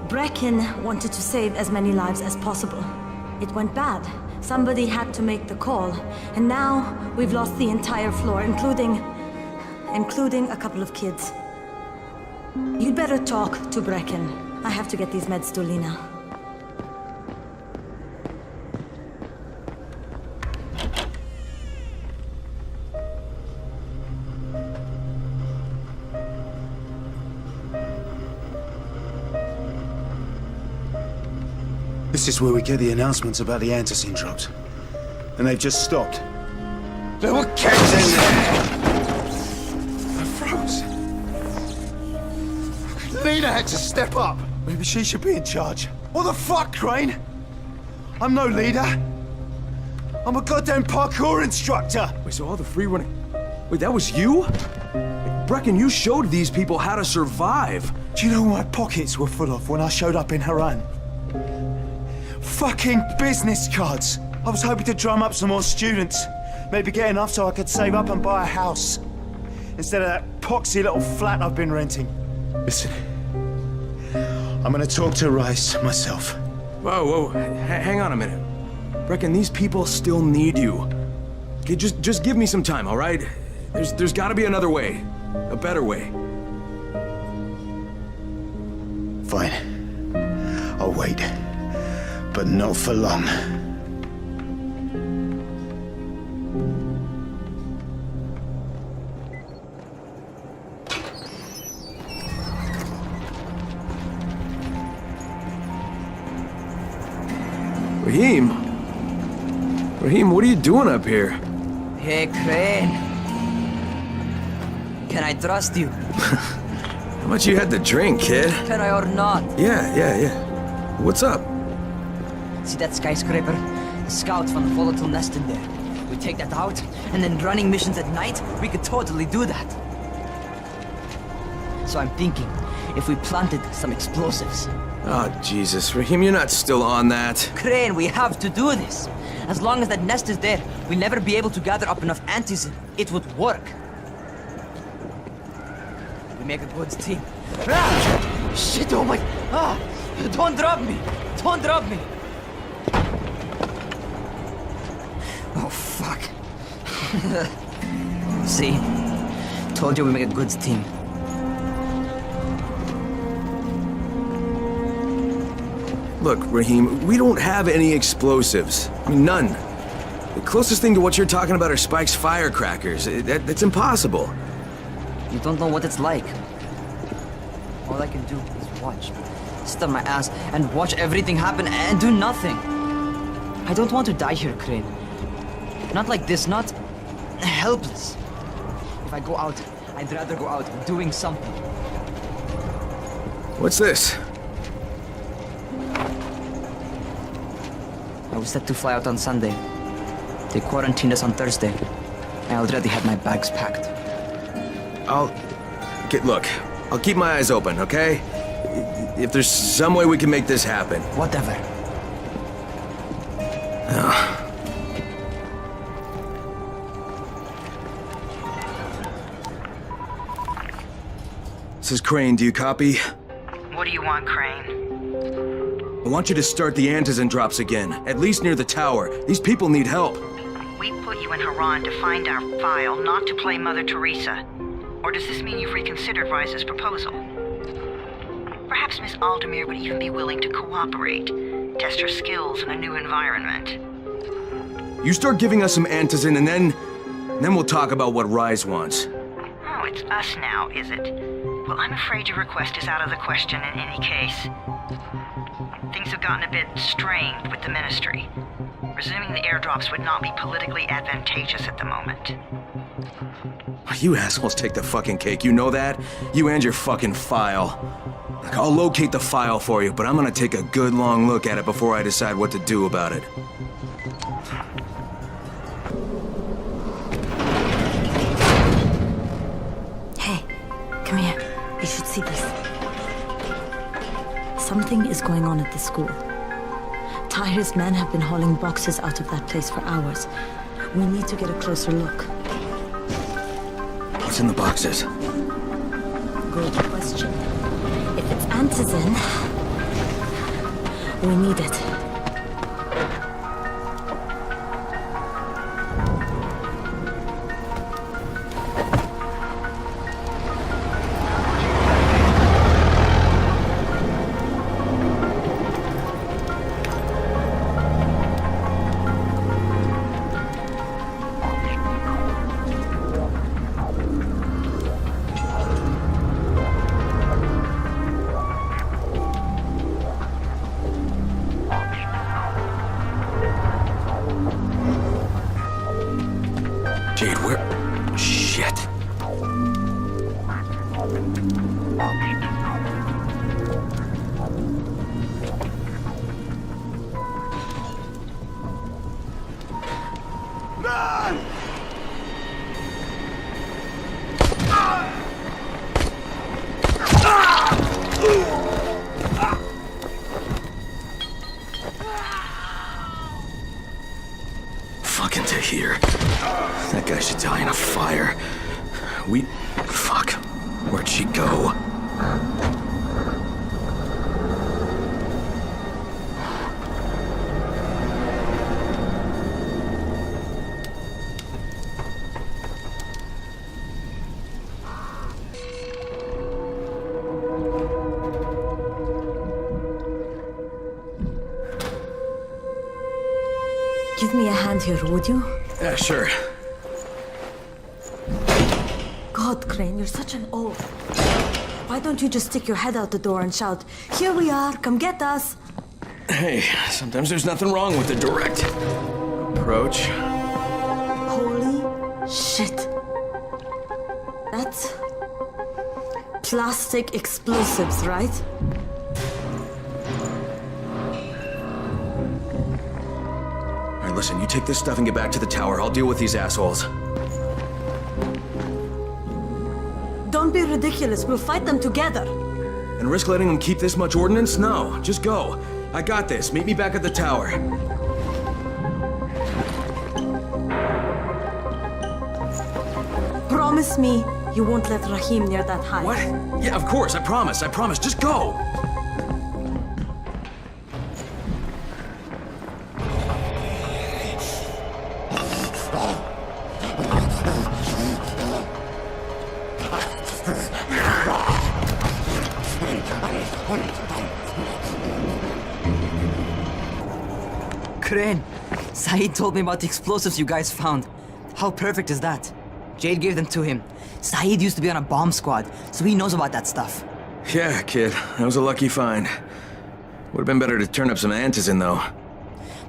Brecken wanted to save as many lives as possible. It went bad. Somebody had to make the call, and now we've lost the entire floor, including a couple of kids. You'd better talk to Brecken. I have to get these meds to Lena. This is where we get the announcements about the antizin drops. And they've just stopped. There were kids in there! I froze. Lena had to step up. Maybe she should be in charge. What the fuck, Crane? I'm no leader. I'm a goddamn parkour instructor. Wait, so all the free running... Wait, that was you? Brecken, you showed these people how to survive. Do you know what my pockets were full of when I showed up in Haran? Fucking business cards. I was hoping to drum up some more students. Maybe get enough so I could save up and buy a house. Instead of that poxy little flat I've been renting. Listen, I'm gonna talk to Rice myself. Whoa, hang on a minute. Brecken, these people still need you. Okay, just give me some time, all right? There's gotta be another way. A better way. Fine. I'll wait. But not for long. Raheem, what are you doing up here? Hey, Crane. Can I trust you? How much you had to drink, kid? Can I or not? Yeah. What's up? See that skyscraper? The scouts found a volatile nest in there. We take that out, and then running missions at night, we could totally do that. So I'm thinking, if we planted some explosives. Oh, Jesus. Raheem, you're not still on that. Crane, we have to do this. As long as that nest is there, we'll never be able to gather up enough antizin. It would work. We make a good team. Ah! Shit, oh my... Ah! Don't drop me! Don't drop me! Oh, fuck. See? Told you we make a good team. Look, Raheem, we don't have any explosives. I mean, none. The closest thing to what you're talking about are Spike's firecrackers. That's impossible. You don't know what it's like. All I can do is watch. Sit on my ass and watch everything happen and do nothing. I don't want to die here, Crane. Not like this, not helpless. If I go out, I'd rather go out doing something. What's this? I was set to fly out on Sunday. They quarantined us on Thursday. I already had my bags packed. Look, I'll keep my eyes open, okay? If there's some way we can make this happen. Whatever. This is Crane, do you copy? What do you want, Crane? I want you to start the antizin drops again, at least near the tower. These people need help. We put you in Haran to find our file, not to play Mother Teresa. Or does this mean you've reconsidered Rise's proposal? Perhaps Miss Aldemir would even be willing to cooperate, test her skills in a new environment. You start giving us some antizin and then we'll talk about what Rise wants. Oh, it's us now, is it? Well, I'm afraid your request is out of the question in any case. Things have gotten a bit strained with the Ministry. Resuming the airdrops would not be politically advantageous at the moment. You assholes take the fucking cake, you know that? You and your fucking file. Look, I'll locate the file for you, but I'm gonna take a good long look at it before I decide what to do about it. Hey, come here. You should see this. Something is going on at the school. Tahir's men have been hauling boxes out of that place for hours. We need to get a closer look. What's in the boxes? Good question. If it's antizin, we need it. Jade, where? Shit. Fucking Tahir. That guy should die in a fire. Fuck. Where'd she go? Give me a hand here, would you? Yeah, sure. God, Crane, you're such an oaf. Why don't you just stick your head out the door and shout, "Here we are, come get us"? Hey, sometimes there's nothing wrong with the direct approach. Holy shit. That's plastic explosives, right? All right, listen, you take this stuff and get back to the tower. I'll deal with these assholes. Don't be ridiculous. We'll fight them together. And risk letting them keep this much ordnance? No, just go. I got this. Meet me back at the tower. Promise me you won't let Rahim near that hive. What? Yeah, of course. I promise. Just go. Crane, Saeed told me about the explosives you guys found. How perfect is that? Jade gave them to him. Saeed used to be on a bomb squad, so he knows about that stuff. Yeah, kid. That was a lucky find. Would have been better to turn up some antizin, though.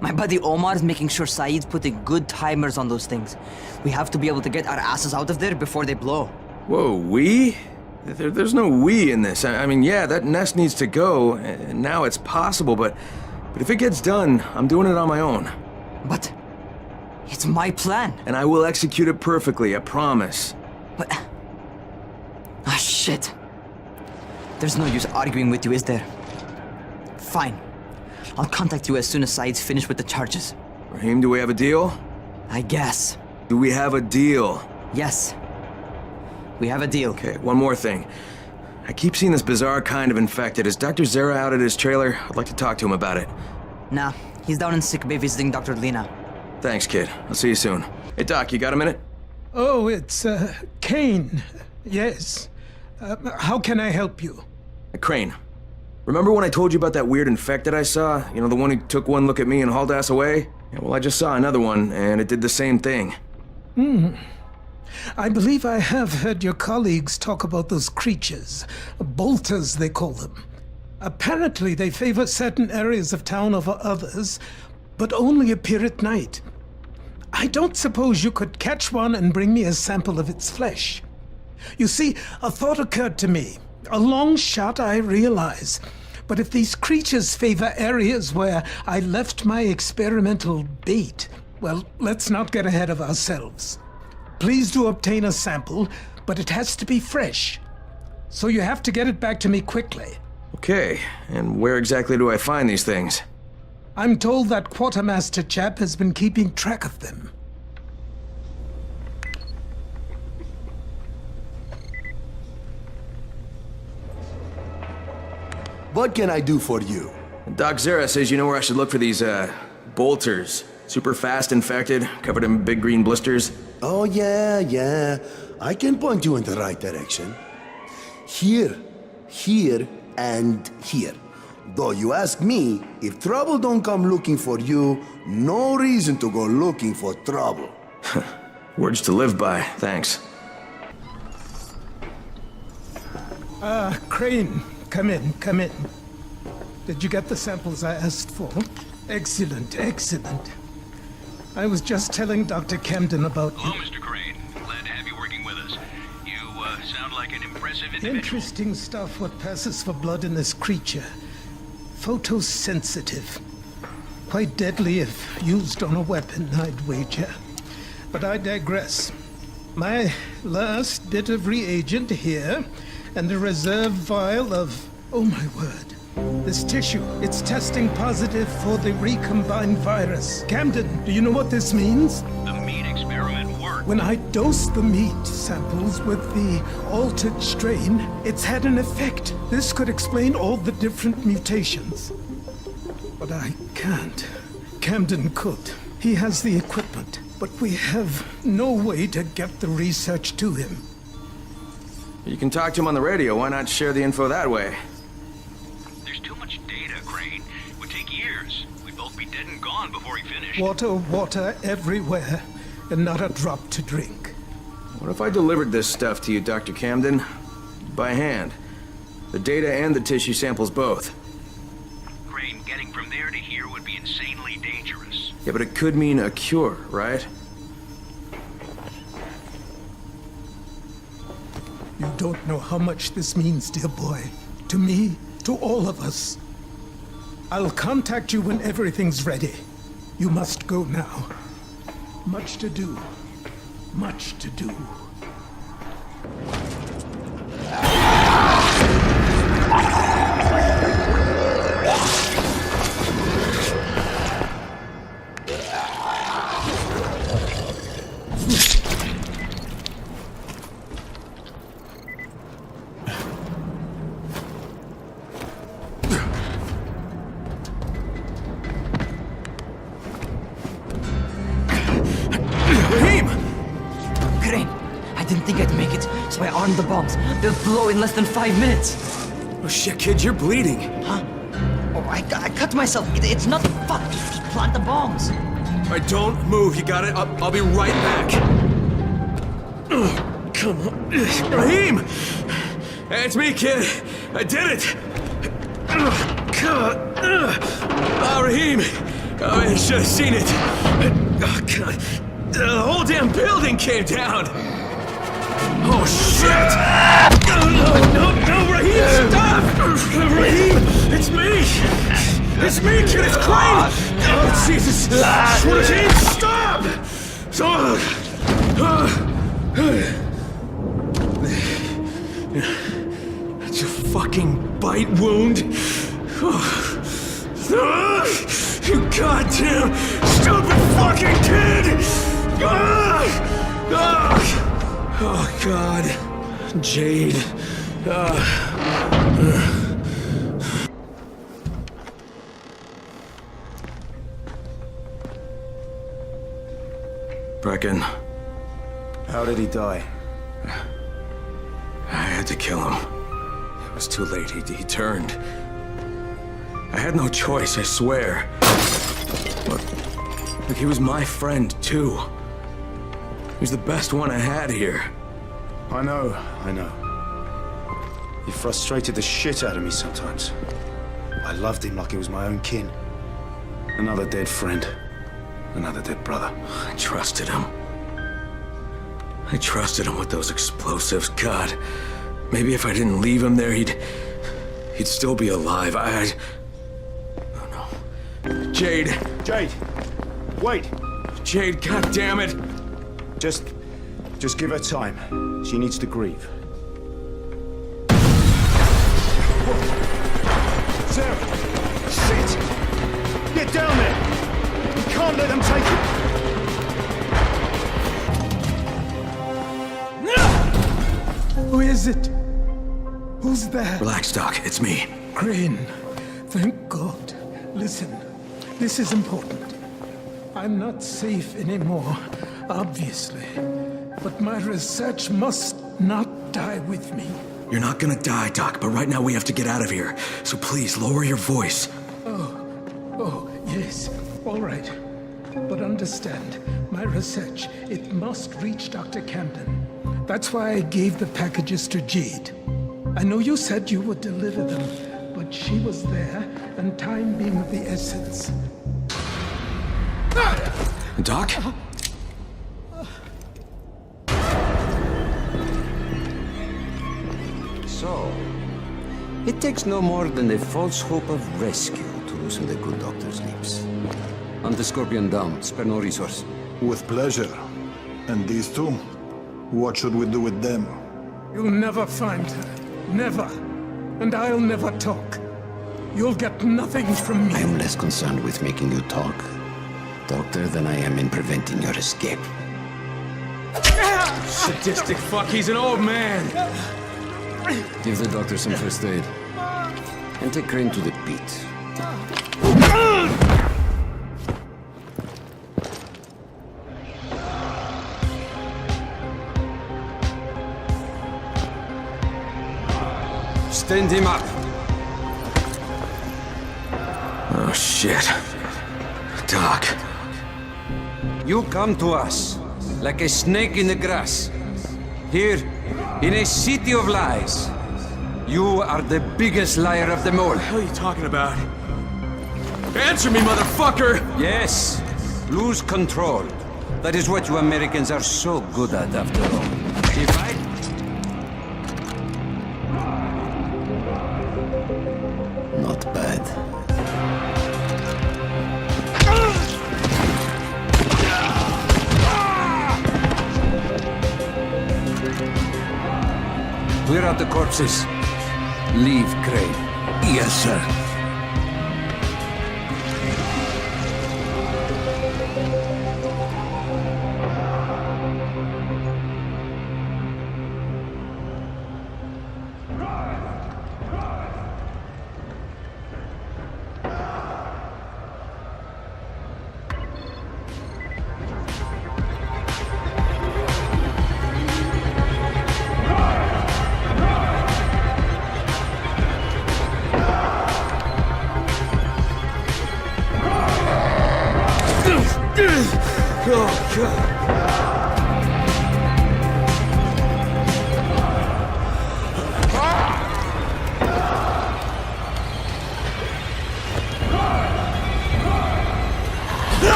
My buddy Omar is making sure Saeed's putting good timers on those things. We have to be able to get our asses out of there before they blow. Whoa, we? There's no we in this. I mean, yeah, that nest needs to go, and now it's possible, but if it gets done, I'm doing it on my own. But it's my plan. And I will execute it perfectly, I promise. But... ah, shit. There's no use arguing with you, is there? Fine. I'll contact you as soon as Saeed's finished with the charges. Raheem, do we have a deal? I guess. Do we have a deal? Yes. We have a deal. Okay, one more thing. I keep seeing this bizarre kind of infected. Is Dr. Zera out at his trailer? I'd like to talk to him about it. Nah, he's down in sick bay visiting Dr. Lena. Thanks, kid. I'll see you soon. Hey, Doc, you got a minute? Oh, it's, Kane. Yes. How can I help you? Crane. Remember when I told you about that weird infected I saw? You know, the one who took one look at me and hauled ass away? Yeah, well, I just saw another one, and it did the same thing. I believe I have heard your colleagues talk about those creatures. Bolters, they call them. Apparently, they favor certain areas of town over others, but only appear at night. I don't suppose you could catch one and bring me a sample of its flesh. You see, a thought occurred to me. A long shot, I realize. But if these creatures favor areas where I left my experimental bait, well, let's not get ahead of ourselves. Please do obtain a sample, but it has to be fresh. So you have to get it back to me quickly. Okay, and where exactly do I find these things? I'm told that quartermaster chap has been keeping track of them. What can I do for you? Doc Zera says you know where I should look for these, bolters. Super fast infected, covered in big green blisters. Oh, yeah. I can point you in the right direction. Here, and here. Though you ask me, if trouble don't come looking for you, no reason to go looking for trouble. Words to live by, thanks. Crane, come in. Did you get the samples I asked for? Excellent. I was just telling Dr. Camden about Hello, Mr. Crane. Glad to have you working with us. You, sound like an impressive individual. Interesting stuff, what passes for blood in this creature. Photosensitive. Quite deadly if used on a weapon, I'd wager. But I digress. My last bit of reagent here, and a reserve vial of... oh my word. This tissue, it's testing positive for the recombined virus. Camden, do you know what this means? The meat experiment worked. When I dosed the meat samples with the altered strain, it's had an effect. This could explain all the different mutations. But I can't. Camden could. He has the equipment, but we have no way to get the research to him. You can talk to him on the radio. Why not share the info that way? There's too much data, Crane. It would take years. We'd both be dead and gone before he finished. Water everywhere, and not a drop to drink. What if I delivered this stuff to you, Dr. Camden? By hand. The data and the tissue samples both. Crane, getting from there to here would be insanely dangerous. Yeah, but it could mean a cure, right? You don't know how much this means, dear boy. To me, to all of us. I'll contact you when everything's ready. You must go now. Much to do. Much to do. So I armed the bombs. They'll blow in less than 5 minutes. Oh shit, kid, you're bleeding. Huh? Oh, I cut myself. It's not fuck. Just plant the bombs. All right, don't move. You got it? I'll be right back. Come on. Raheem! It's me, kid. I did it. Raheem, Oh, you should have seen it. Oh, God. The whole damn building came down. Oh, shit! No, Raheem, stop! Raheem, it's me! It's me, kid, it's Crane! Oh, Jesus! Raheem, stop! It's a fucking bite wound. You goddamn stupid fucking kid! Oh, God. Jade. Brecken. How did he die? I had to kill him. It was too late. He turned. I had no choice, I swear. Look, he was my friend, too. He was the best one I had here. I know. He frustrated the shit out of me sometimes. I loved him like he was my own kin. Another dead friend. Another dead brother. I trusted him. I trusted him with those explosives. God, maybe if I didn't leave him there, he'd still be alive. Oh no. Jade. Jade! Wait! Jade, god damn it! Just give her time. She needs to grieve. Sarah! Shit! Get down there! You can't let them take it! Who is it? Who's there? Relax, Doc. It's me. Crane. Thank God. Listen, this is important. I'm not safe anymore, obviously. But my research must not die with me. You're not gonna die, Doc, but right now we have to get out of here. So please, lower your voice. Oh, yes. All right. But understand, my research, it must reach Dr. Camden. That's why I gave the packages to Jade. I know you said you would deliver them, but she was there, and time being of the essence. Doc? So, it takes no more than a false hope of rescue to loosen the good doctor's lips. Hunt the Scorpion down, spare no resource. With pleasure. And these two? What should we do with them? You'll never find her. Never. And I'll never talk. You'll get nothing from me. I am less concerned with making you talk, Doctor, than I am in preventing your escape. Sadistic fuck, he's an old man! Give the doctor some first aid. And take Crane to the pit. Stand him up! Oh, shit. Doc. You come to us like a snake in the grass. Here, in a city of lies. You are the biggest liar of them all. What the hell are you talking about? Answer me, motherfucker! Yes. Lose control. That is what you Americans are so good at, after all. If I... Not bad. Clear out the corpses. Leave Crane. Yes, sir.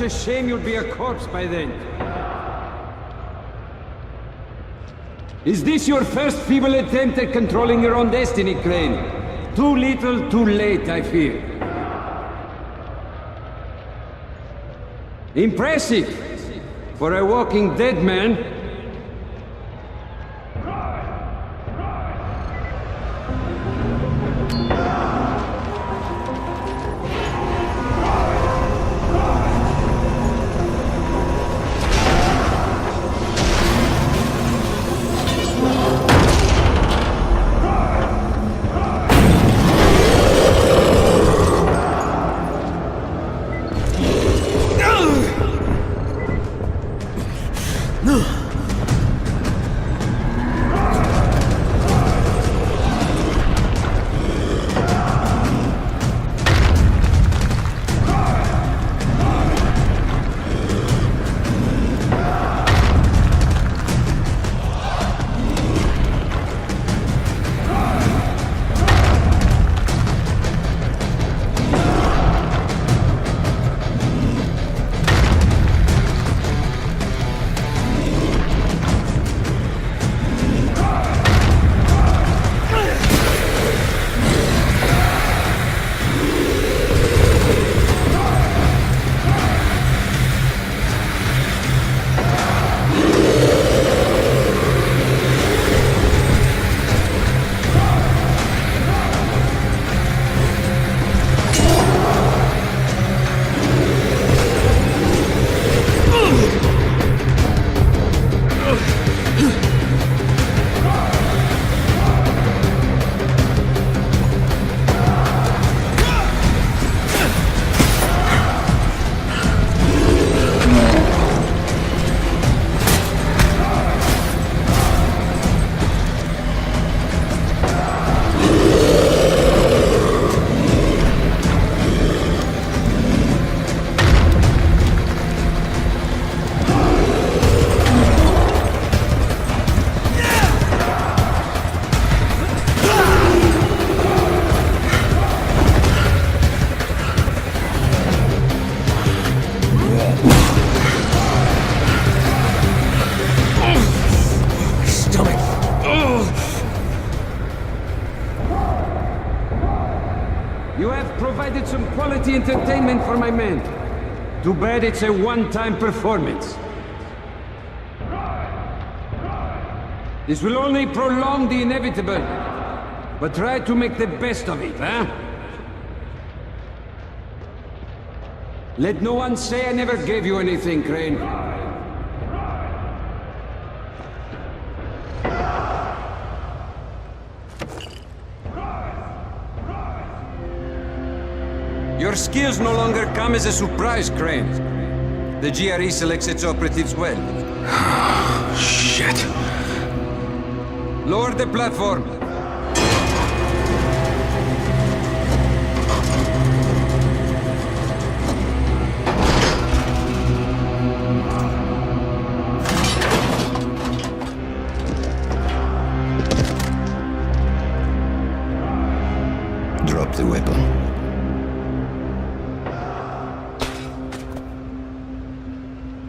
Such a shame you'll be a corpse by then. Is this your first feeble attempt at controlling your own destiny, Crane? Too little, too late, I fear. Impressive! For a walking dead man. Provided some quality entertainment for my men. Too bad it's a one-time performance. This will only prolong the inevitable. But try to make the best of it, huh? Let no one say I never gave you anything, Crane. Your skills no longer come as a surprise, Crane. The GRE selects its operatives well. Shit. Lower the platform. Drop the weapon.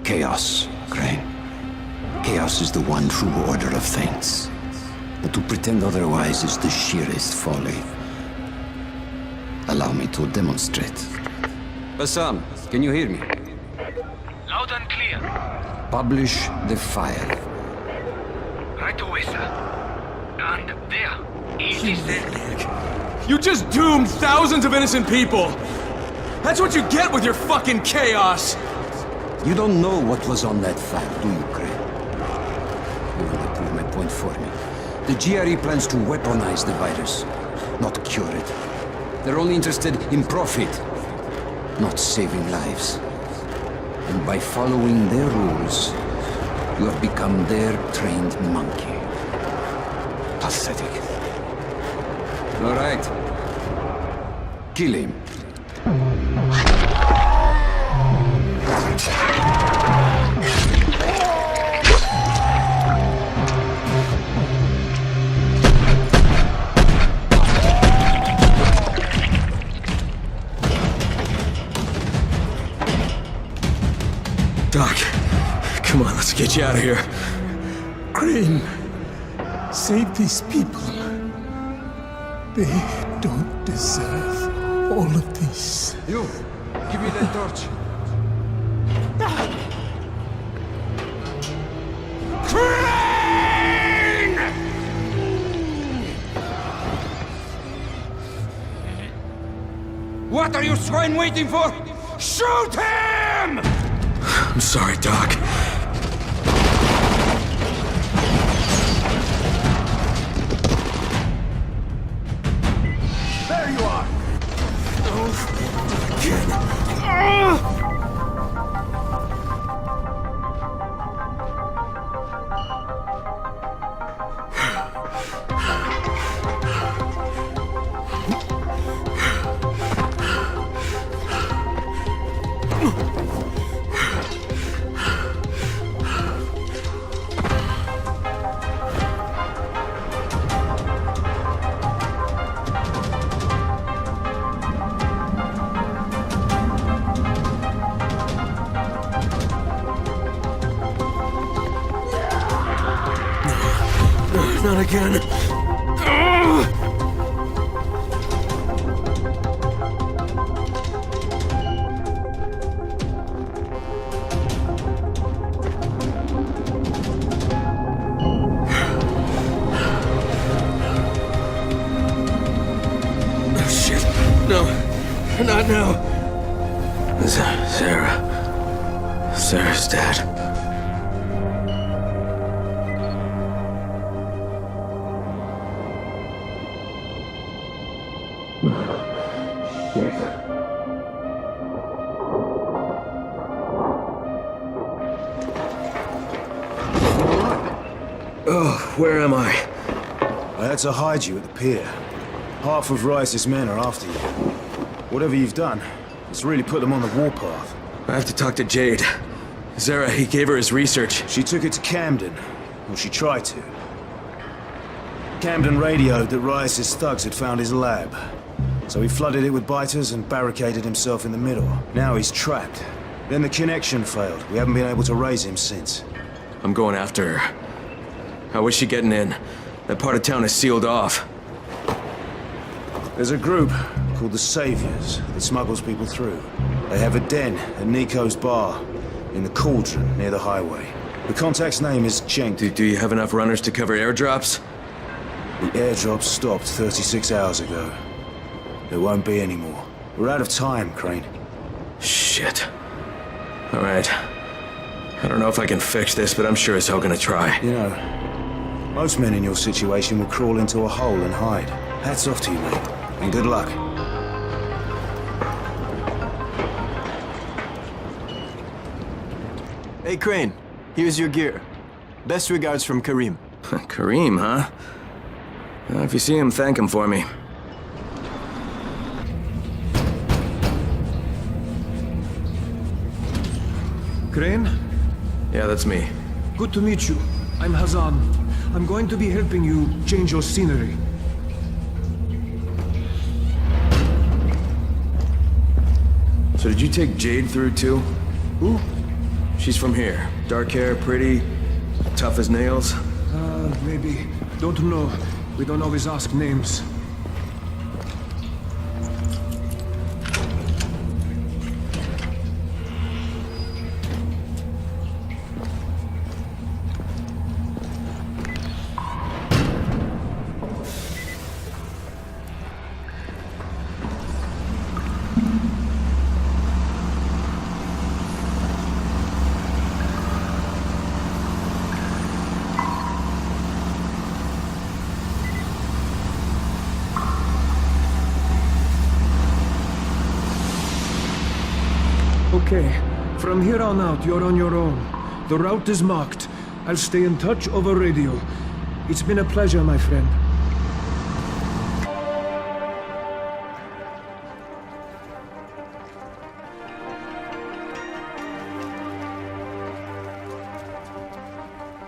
Chaos, Crane. Chaos is the one true order of things. But to pretend otherwise is the sheerest folly. Allow me to demonstrate. Bassam, can you hear me? Loud and clear. Publish the file. Right away, sir. And there. It is there. You just doomed thousands of innocent people! That's what you get with your fucking chaos! You don't know what was on that file, do you, Crane? You want to prove my point for me. The GRE plans to weaponize the virus, not cure it. They're only interested in profit, not saving lives. And by following their rules, you have become their trained monkey. Pathetic. All right. Kill him. get you out of here. Crane, save these people. They don't deserve all of this. You, give me that torch. Crane! What are you swine waiting for? Shoot him! I'm sorry, Doc. There you are! Not again. Oh, shit. No. Not now. Sarah. Sarah's dead. Oh, where am I? I had to hide you at the pier. Half of Rice's men are after you. Whatever you've done, it's really put them on the warpath. I have to talk to Jade. Zara, he gave her his research. She took it to Camden. Well, she tried to. Camden radioed that Rice's thugs had found his lab. So he flooded it with biters and barricaded himself in the middle. Now he's trapped. Then the connection failed. We haven't been able to raise him since. I'm going after her. How is she getting in? That part of town is sealed off. There's a group called the Saviors that smuggles people through. They have a den at Nico's bar in the Cauldron near the highway. The contact's name is Cenk. Do you have enough runners to cover airdrops? The airdrop stopped 36 hours ago. There won't be any more. We're out of time, Crane. Shit. All right. I don't know if I can fix this, but I'm sure as hell gonna try. You know, most men in your situation would crawl into a hole and hide. Hats off to you, mate. And good luck. Hey, Crane. Here's your gear. Best regards from Karim. Karim, huh? If you see him, thank him for me. Crane? Yeah, that's me. Good to meet you. I'm Hazan. I'm going to be helping you change your scenery. So did you take Jade through too? Who? She's from here. Dark hair, pretty, tough as nails. Maybe. Don't know. We don't always ask names. Okay, from here on out, you're on your own. The route is marked. I'll stay in touch over radio. It's been a pleasure, my friend.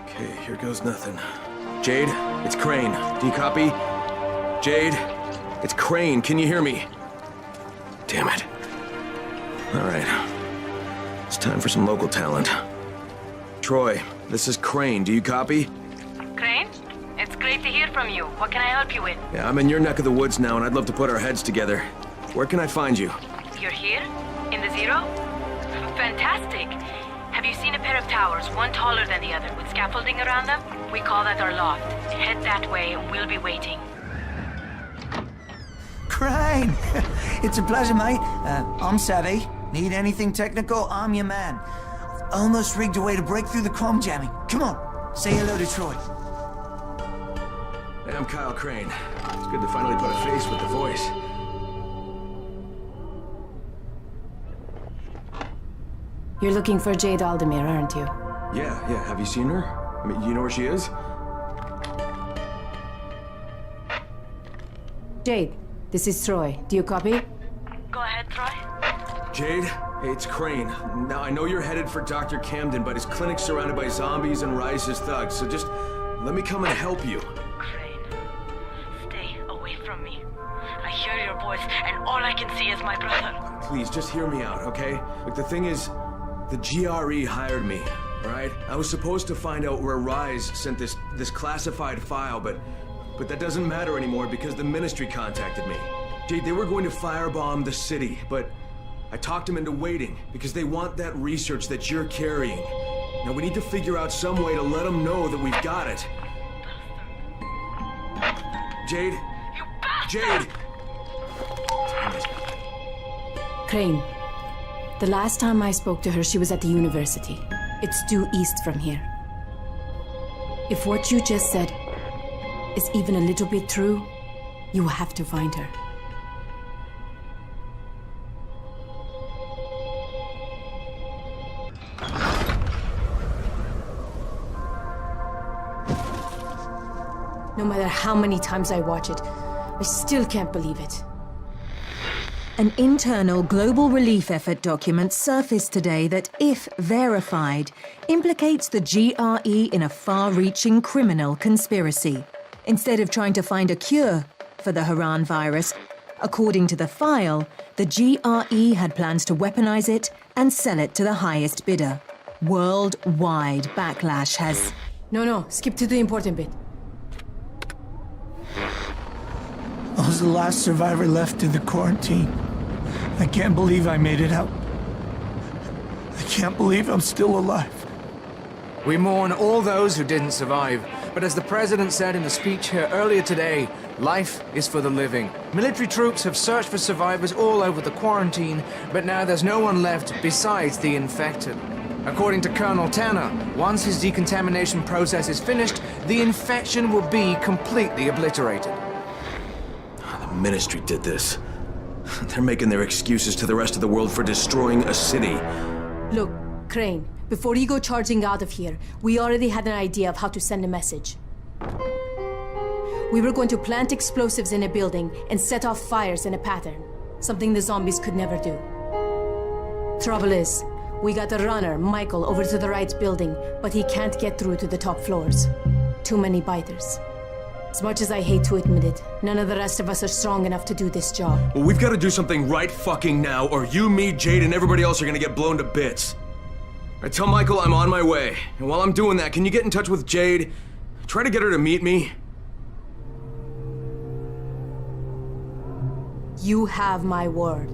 Okay, here goes nothing. Jade, it's Crane. Do you copy? Jade, it's Crane. Can you hear me? Damn it. All right. It's time for some local talent. Troy, This is Crane. Do you copy? Crane? It's great to hear from you. What can I help you with? Yeah, I'm in your neck of the woods now, and I'd love to put our heads together. Where can I find you? You're here? In the Zero? Fantastic! Have you seen a pair of towers, one taller than the other, with scaffolding around them? We call that our loft. Head that way, and we'll be waiting. Crane! It's a pleasure, mate. I'm Savvy. Need anything technical? I'm your man. Almost rigged a way to break through the comm jamming. Come on, say hello to Troy. Hey, I'm Kyle Crane. It's good to finally put a face with the voice. You're looking for Jade Aldemir, aren't you? Yeah. Have you seen her? I mean, you know where she is? Jade, this is Troy. Do you copy? Go ahead, Troy. Jade, hey, it's Crane. Now, I know you're headed for Dr. Camden, but his clinic's surrounded by zombies and Rise's thugs, so just let me come and help you. Crane, stay away from me. I hear your voice, and all I can see is my brother. Please, just hear me out, okay? Look, the thing is, the GRE hired me, right? I was supposed to find out where Rise sent this classified file, but that doesn't matter anymore because the Ministry contacted me. Jade, they were going to firebomb the city, but I talked them into waiting because they want that research that you're carrying. Now we need to figure out some way to let them know that we've got it. Jade? Jade! Damn it. Crane. The last time I spoke to her, she was at the university. It's due east from here. If what you just said is even a little bit true, you have to find her. No matter how many times I watch it, I still can't believe it. An internal global relief effort document surfaced today that, if verified, implicates the GRE in a far-reaching criminal conspiracy. Instead of trying to find a cure for the Haran virus, according to the file, the GRE had plans to weaponize it and sell it to the highest bidder. Worldwide backlash has... No, skip to the important bit. I was the last survivor left in the quarantine. I can't believe I made it out. I can't believe I'm still alive. We mourn all those who didn't survive, but as the President said in a speech here earlier today, life is for the living. Military troops have searched for survivors all over the quarantine, but now there's no one left besides the infected. According to Colonel Tanner, once his decontamination process is finished, the infection will be completely obliterated. The Ministry did this. They're making their excuses to the rest of the world for destroying a city. Look, Crane, before you go charging out of here, we already had an idea of how to send a message. We were going to plant explosives in a building and set off fires in a pattern. Something the zombies could never do. Trouble is, we got the runner, Michael, over to the right building, but he can't get through to the top floors. Too many biters. As much as I hate to admit it, none of the rest of us are strong enough to do this job. Well, we've got to do something right fucking now, or you, me, Jade, and everybody else are gonna get blown to bits. I tell Michael I'm on my way, and while I'm doing that, can you get in touch with Jade? Try to get her to meet me. You have my word.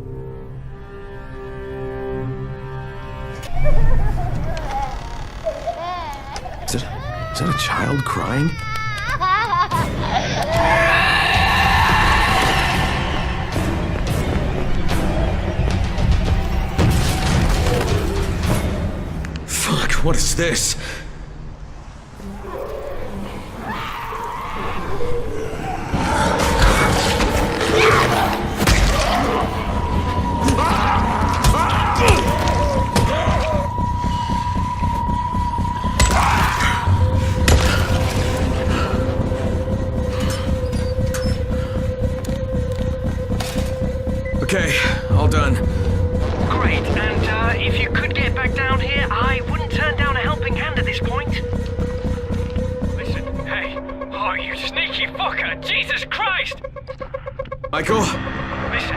Is that a child crying? Fuck, what is this? Okay, all done. Great, and if you could get back down here, I wouldn't turn down a helping hand at this point. Listen, hey, oh, you sneaky fucker, Jesus Christ! Michael? Listen,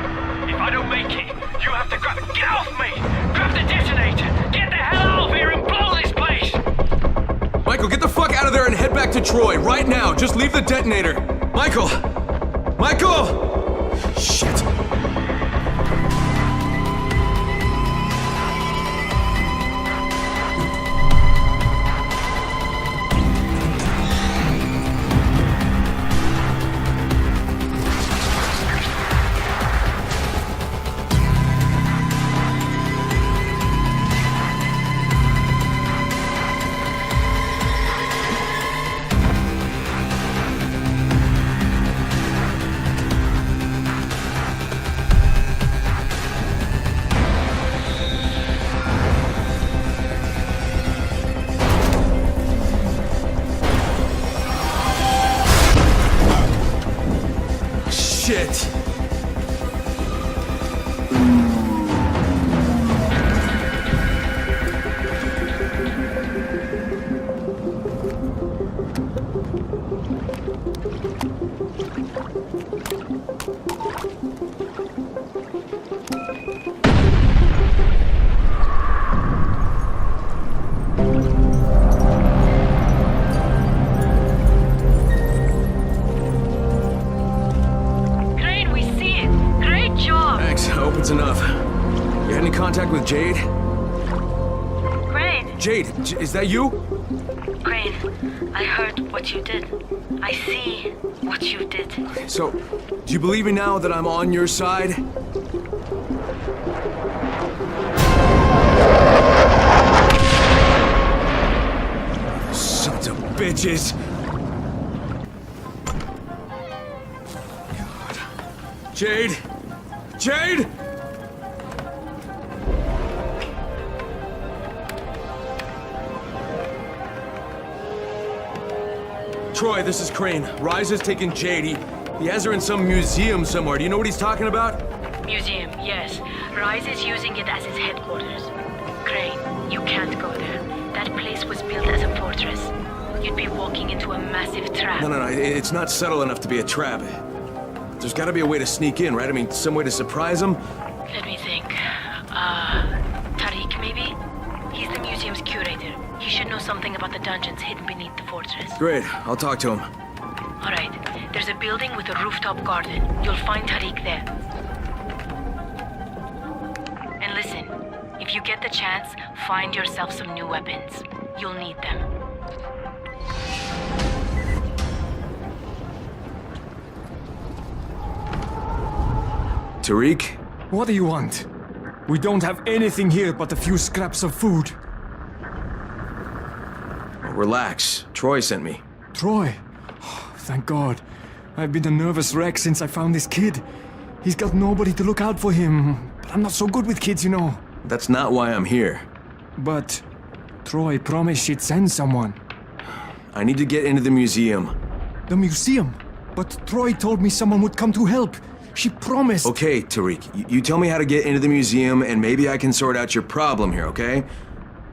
if I don't make it, you have to get off me! Grab the detonator, get the hell out of here and blow this place! Get back to Troy, right now! Just leave the detonator! Michael! Michael! Shit. Shit! It's enough. You had any contact with Jade? Crane! Jade, is that you? Crane, I heard what you did. I see what you did. So, do you believe me now that I'm on your side? Sons of bitches! God. Jade! Jade! Troy, this is Crane. Rise has taken Jade. He has her in some museum somewhere. Do you know what he's talking about? Museum, yes. Rise is using it as his headquarters. Crane, you can't go there. That place was built as a fortress. You'd be walking into a massive trap. No, it's not subtle enough to be a trap. There's gotta be a way to sneak in, right? I mean, some way to surprise him? Let me think. Tariq, maybe? He's the museum's curator. He should know something about the dungeons hidden beneath the fortress. Great, I'll talk to him. All right. There's a building with a rooftop garden. You'll find Tariq there. And listen, if you get the chance, find yourself some new weapons. You'll need them. Tariq? What do you want? We don't have anything here but a few scraps of food. Relax. Troy sent me. Troy? Oh, thank God. I've been a nervous wreck since I found this kid. He's got nobody to look out for him. But I'm not so good with kids, you know. That's not why I'm here. But Troy promised she'd send someone. I need to get into the museum. The museum? But Troy told me someone would come to help. She promised. Okay, Tariq. You tell me how to get into the museum and maybe I can sort out your problem here, okay?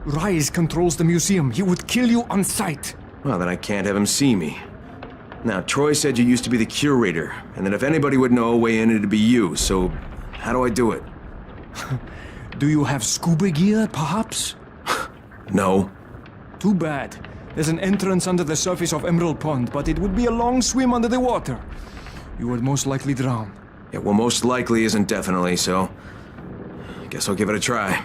Rise controls the museum. He would kill you on sight. Well, then I can't have him see me. Now, Troy said you used to be the curator, and that if anybody would know a way in, it'd be you, so how do I do it? Do you have scuba gear, perhaps? No. Too bad. There's an entrance under the surface of Emerald Pond, but it would be a long swim under the water. You would most likely drown. Yeah, well, most likely isn't definitely, so I guess I'll give it a try.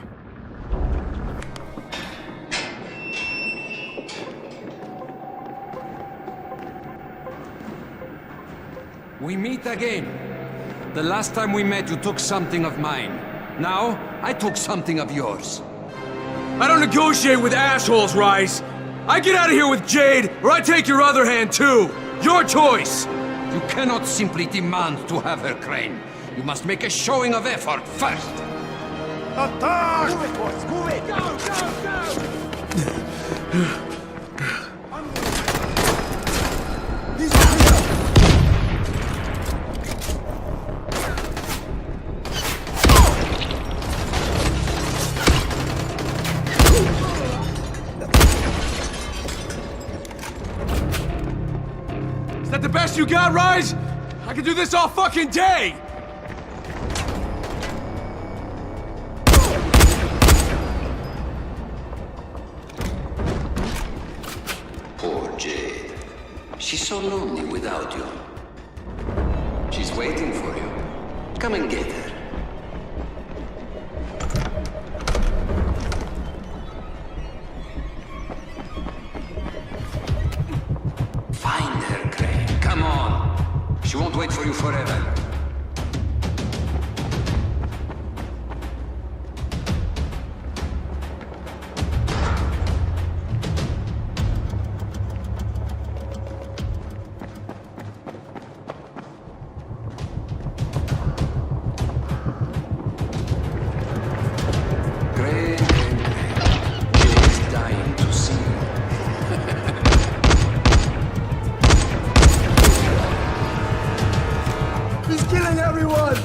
We meet again. The last time we met, you took something of mine. Now, I took something of yours. I don't negotiate with assholes, Rise. I get out of here with Jade, or I take your other hand, too. Your choice. You cannot simply demand to have her, Crane. You must make a showing of effort first. Attack! Move it, boys! Move it! Go, go, go! Is that the best you got, Rise? I could do this all fucking day! Poor Jade. She's so lonely without you. She's waiting for you. Come and get her. Find her, Crane. Come on. She won't wait for you forever. He's killing everyone!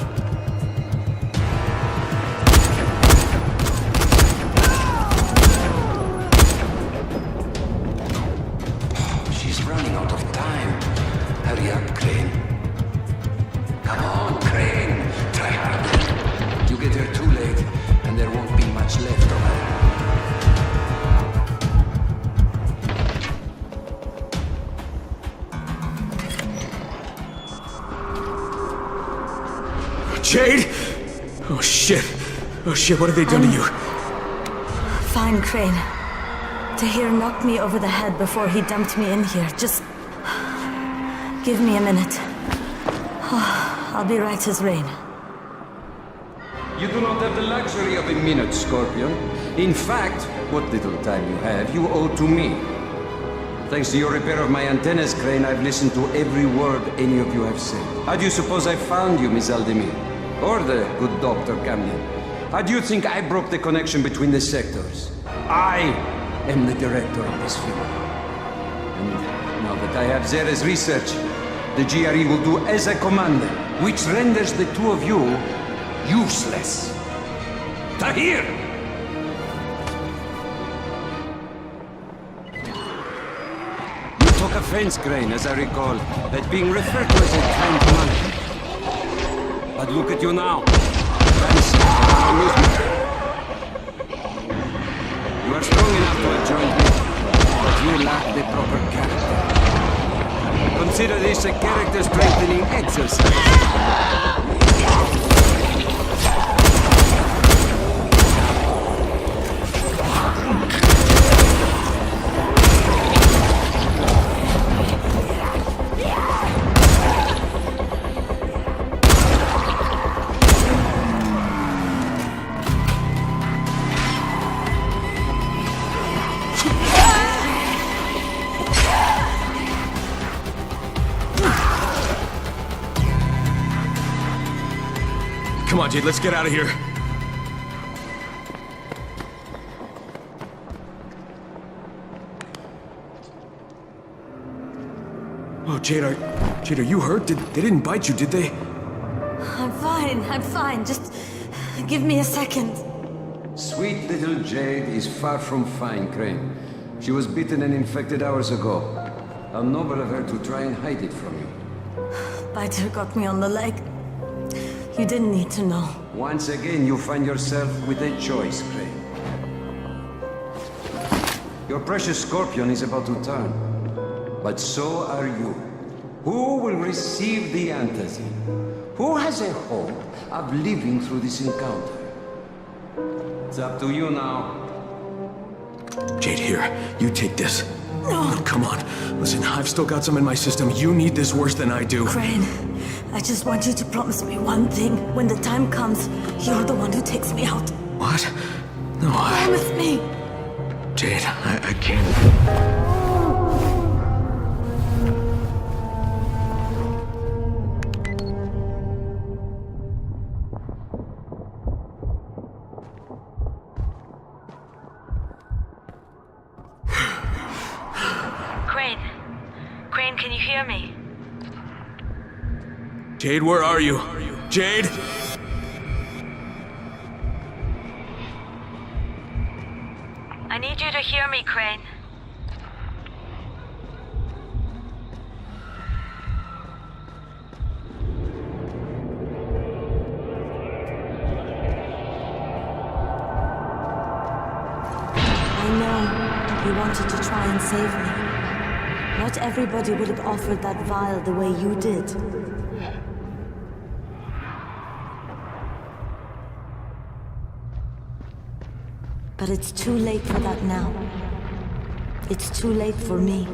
She's running out of time. Hurry up, Crane. Come on, Crane. Try harder. You get here too late, and there won't be much left of her. Jade? Oh shit. Oh shit, what have they done to you? Fine, Crane. Tahir knocked me over the head before he dumped me in here. Just give me a minute. I'll be right as rain. You do not have the luxury of a minute, Scorpion. In fact, what little time you have, you owe to me. Thanks to your repair of my antennas, Crane, I've listened to every word any of you have said. How do you suppose I found you, Miss Aldemir? Or the good Dr. Camden? How do you think I broke the connection between the sectors? I am the director of this field. And now that I have Zere's research, the GRE will do as I command, which renders the two of you useless. Tahir! You took offense, Crane, as I recall, at being referred to as a kind man. But look at you now. Fancy amusement. You are strong enough to have joined me, but you lack the proper character. Consider this a character-strengthening exercise. Come on, Jade, let's get out of here. Oh, Jade, are you hurt? They didn't bite you, did they? I'm fine. Just give me a second. Sweet little Jade is far from fine, Crane. She was bitten and infected hours ago. How noble of her to try and hide it from you. Biter got me on the leg. You didn't need to know. Once again, you find yourself with a choice, Crane. Your precious Scorpion is about to turn. But so are you. Who will receive the antizin? Who has a hope of living through this encounter? It's up to you now. Jade, here. You take this. No. Oh, come on. Listen, I've still got some in my system. You need this worse than I do. Crane, I just want you to promise me one thing. When the time comes, you're the one who takes me out. What? No, Promise me. Jade, I can't. Crane, can you hear me? Jade, where are you? Jade? I need you to hear me, Crane. I know you wanted to try and save me. Not everybody would have offered that vial the way you did. But it's too late for that now. It's too late for me.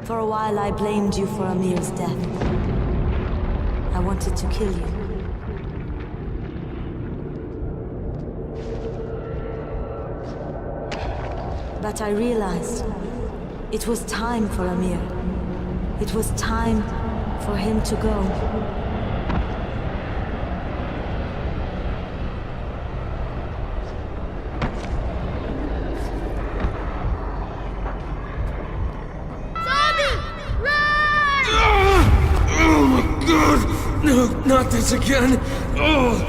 For a while I blamed you for Amir's death. I wanted to kill you. But I realized it was time for Amir. It was time for him to go. Oh my god! No, not this again! Oh!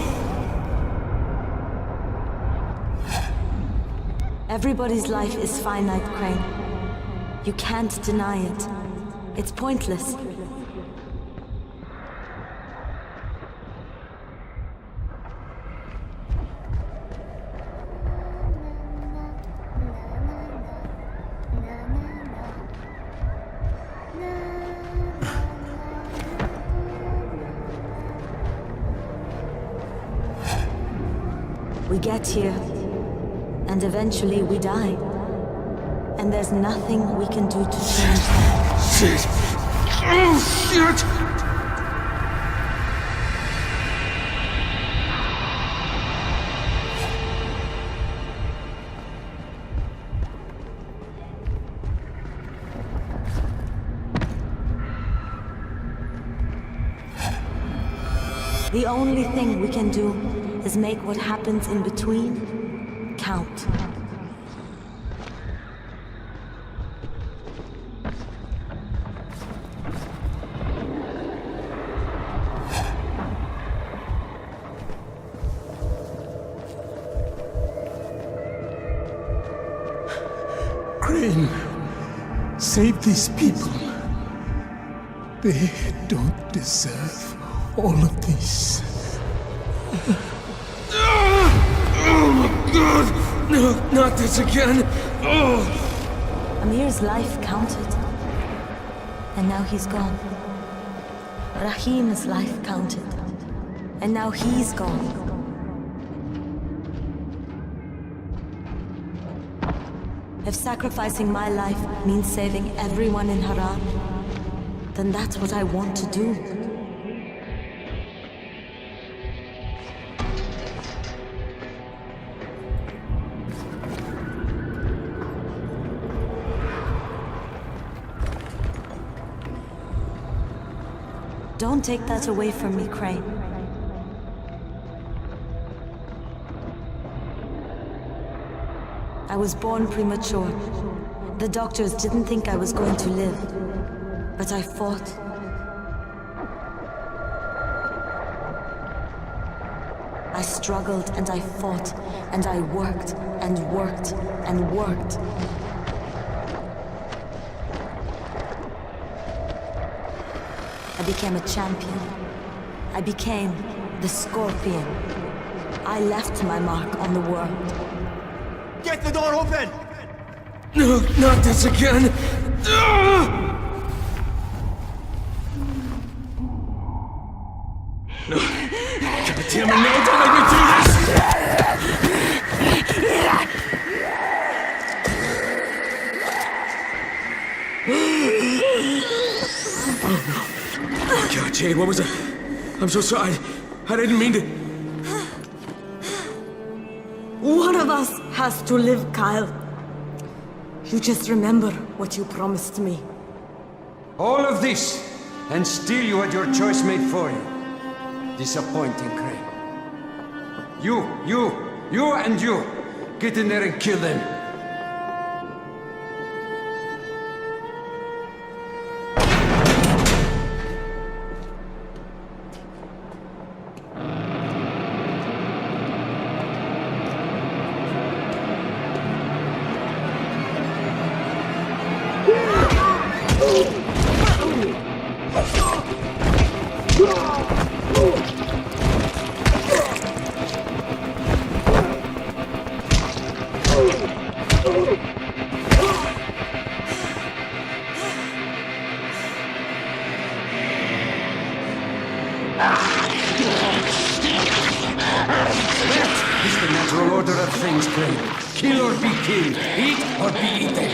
Everybody's life is finite, Crane. You can't deny it. It's pointless. We get here, and eventually we die. And there's nothing we can do to change that. Shit! Oh, shit! The only thing we can do is make what happens in between count. Crane, save these people. They don't deserve all of this. Oh my god! No, not this again! Oh! Amir's life counted. And now he's gone. Rahim's life counted. And now he's gone. If sacrificing my life means saving everyone in Haran, then that's what I want to do. Don't take that away from me, Crane. I was born premature. The doctors didn't think I was going to live, but I fought. I struggled and I fought, and I worked and worked and worked. I became a champion. I became the Scorpion. I left my mark on the world. Get the door open! No, not this again! No. God damn it, no, don't let me do this! Oh God, Jade, what was that? I'm so sorry. I didn't mean to... One of us has to live, Kyle. You just remember what you promised me. All of this, and still you had your choice made for you. Disappointing, Crane. You, and you. Get in there and kill them. order of things, Crane. Kill or be killed. Eat or be eaten.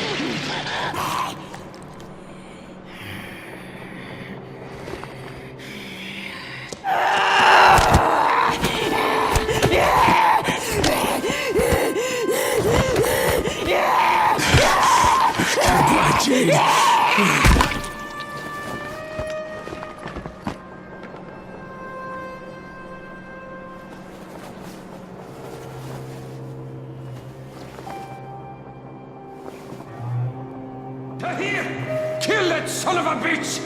Tahir! Kill that son of a bitch!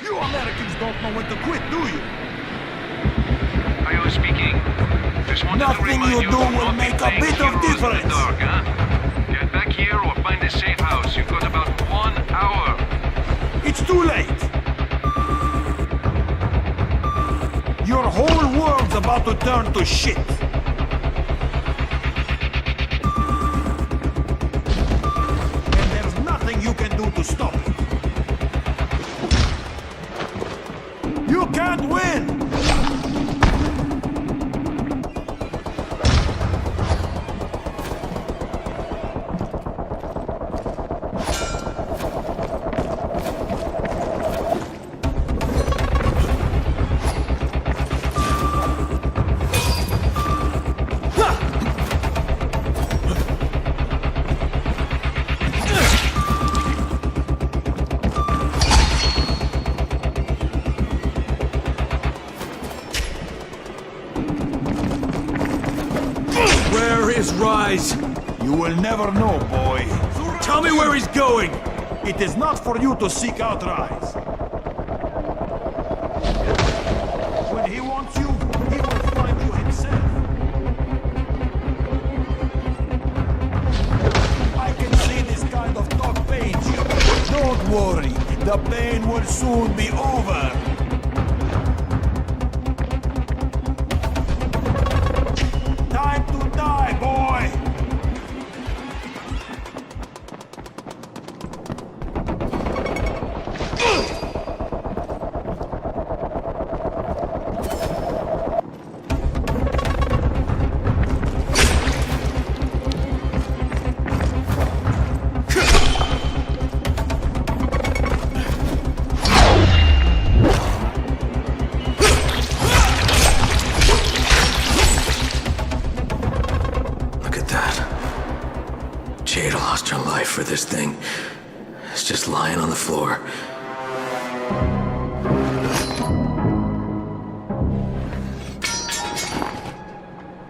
You Americans don't know when to quit, do you? Are you speaking? Just wanted to Nothing remind you do of will not make a playing bit of heroes in the difference. dark, huh? Get back here or find a safe house. You've got about 1 hour. It's too late. Your whole world's about to turn to shit. And there's nothing you can do to stop it. You can't win! Where is Rise? You will never know, boy. Tell me where he's going! It is not for you to seek out Rise. When he wants you, he will find you himself. I can see this kind of talk pains you. Don't worry, the pain will soon be over. Time to die, boy! Look at that. Jade lost her life for this thing. It's just lying on the floor.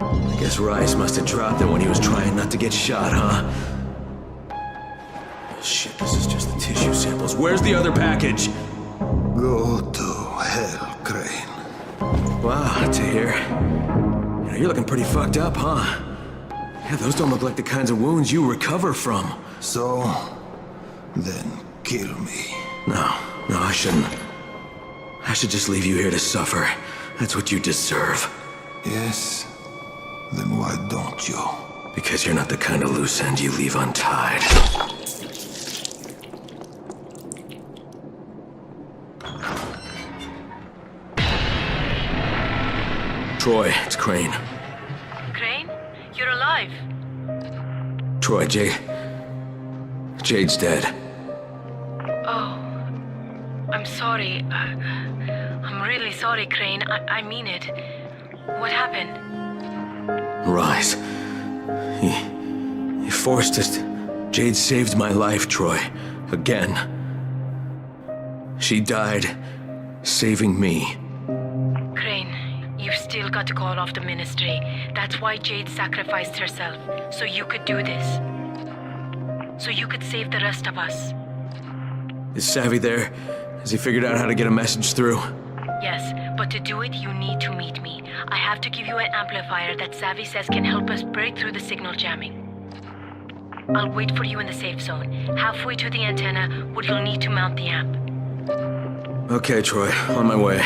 I guess Rice must have dropped it when he was trying not to get shot, huh? Shit, this is just the tissue samples. Where's the other package? Go to hell, Crane. Wow, Tahir. You're looking pretty fucked up, huh? Yeah, those don't look like the kinds of wounds you recover from. So, then kill me. No, I shouldn't. I should just leave you here to suffer. That's what you deserve. Yes? Then why don't you? Because you're not the kind of loose end you leave untied. Troy, it's Crane. Crane? You're alive. Troy, Jade's dead. Oh. I'm sorry. I'm really sorry, Crane. I mean it. What happened? Rise. He forced us to... Jade saved my life, Troy. Again. She died, saving me. Crane, you've still got to call off the ministry. That's why Jade sacrificed herself, so you could do this. So you could save the rest of us. Is Savvy there? Has he figured out how to get a message through? Yes, but to do it, you need to meet me. I have to give you an amplifier that Savvy says can help us break through the signal jamming. I'll wait for you in the safe zone, halfway to the antenna, where you'll need to mount the amp. Okay, Troy. On my way.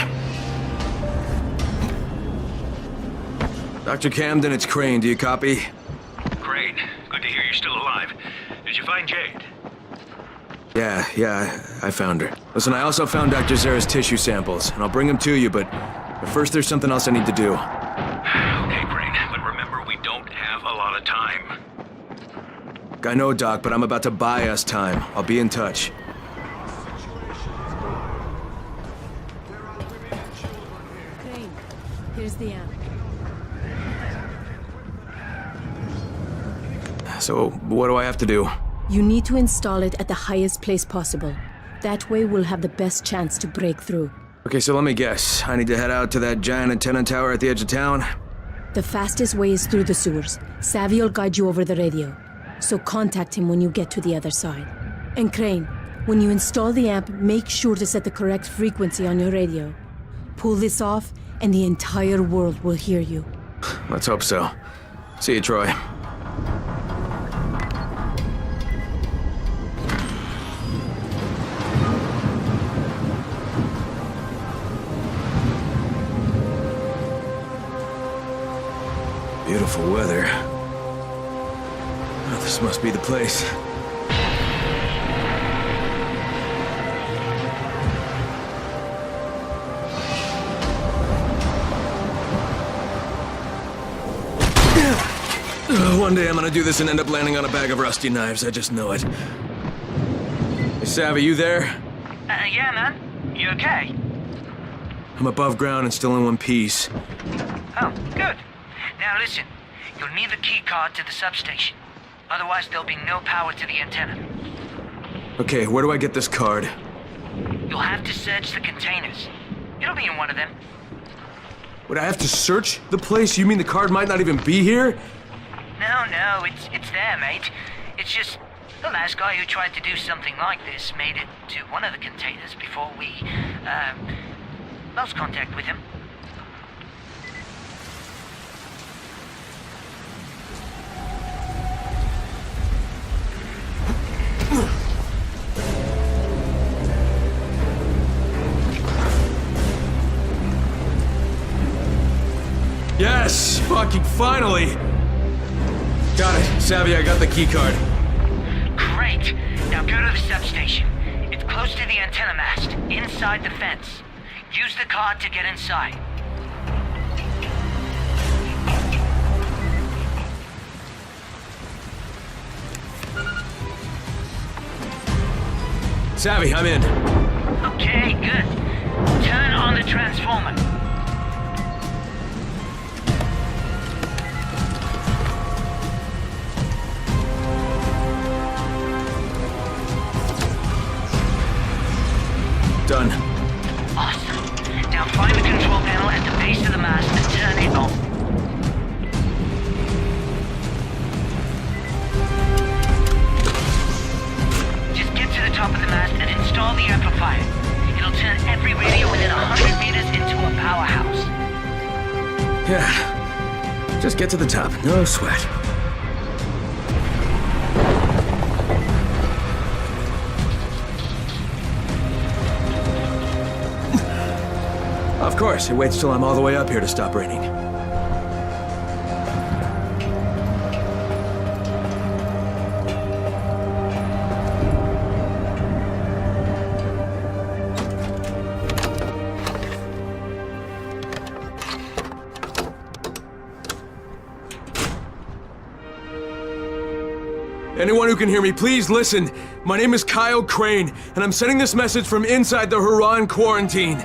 Dr. Camden, it's Crane. Do you copy? Crane, good to hear you're still alive. Did you find Jade? Yeah, I found her. Listen, I also found Dr. Zera's tissue samples, and I'll bring them to you, but first there's something else I need to do. Okay, Crane, but remember, we don't have a lot of time. I know, Doc, but I'm about to buy us time. I'll be in touch. Crane, here's the amp. So, what do I have to do? You need to install it at the highest place possible. That way we'll have the best chance to break through. Okay, so let me guess. I need to head out to that giant antenna tower at the edge of town? The fastest way is through the sewers. Savvy will guide you over the radio. So contact him when you get to the other side. And Crane, when you install the amp, make sure to set the correct frequency on your radio. Pull this off, and the entire world will hear you. Let's hope so. See you, Troy. Beautiful weather. Oh, this must be the place. One day I'm gonna do this and end up landing on a bag of rusty knives. I just know it. Hey, Savvy, you there? Yeah, man. You okay? I'm above ground and still in one piece. Oh, good. Now listen, you'll need the key card to the substation. Otherwise, there'll be no power to the antenna. Okay, where do I get this card? You'll have to search the containers. It'll be in one of them. Would I have to search the place? You mean the card might not even be here? No, it's there, mate. It's just the last guy who tried to do something like this made it to one of the containers before we, lost contact with him. Yes! Fucking finally! Got it. Savvy, I got the key card. Great! Now go to the substation. It's close to the antenna mast, inside the fence. Use the card to get inside. Savvy, I'm in. Okay, good. Turn on the transformer. Done. Awesome. Now find the control panel at the base of the mast and turn it on. Just get to the top of the mast and install the amplifier. It'll turn every radio within 100 meters into a powerhouse. Yeah. Just get to the top. No sweat. Of course, it waits till I'm all the way up here to stop raining. Anyone who can hear me, please listen. My name is Kyle Crane, and I'm sending this message from inside the Huron quarantine.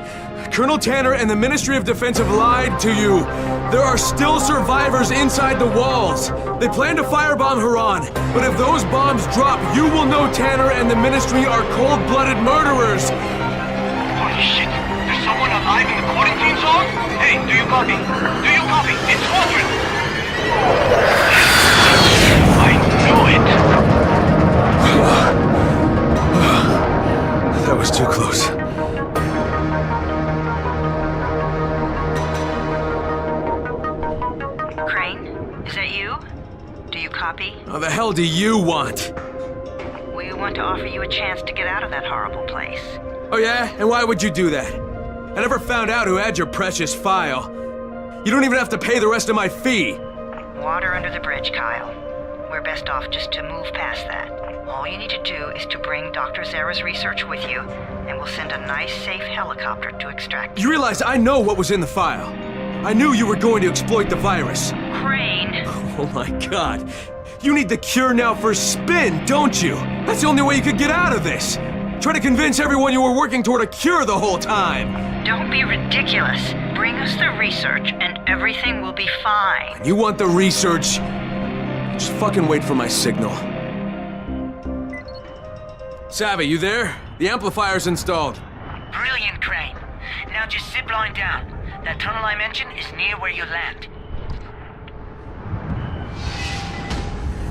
Colonel Tanner and the Ministry of Defense have lied to you. There are still survivors inside the walls. They plan to firebomb Huron, but if those bombs drop, you will know Tanner and the Ministry are cold-blooded murderers. Holy shit! There's someone alive in the quarantine zone? Hey, do you copy? Do you copy? It's Squadron! I knew it! That was too close. Crane, is that you? Do you copy? How the hell do you want? We want to offer you a chance to get out of that horrible place. Oh yeah? And why would you do that? I never found out who had your precious file. You don't even have to pay the rest of my fee. Water under the bridge, Kyle. We're best off just to move past that. All you need to do is to bring Dr. Zara's research with you, and we'll send a nice, safe helicopter to extract it. You realize I know what was in the file. I knew you were going to exploit the virus. Crane! Oh my god. You need the cure now for spin, don't you? That's the only way you could get out of this. Try to convince everyone you were working toward a cure the whole time. Don't be ridiculous. Bring us the research, and everything will be fine. You want the research? Just fucking wait for my signal. Savvy, you there? The amplifier's installed. Brilliant, Crane. Now just zip line down. That tunnel I mentioned is near where you land.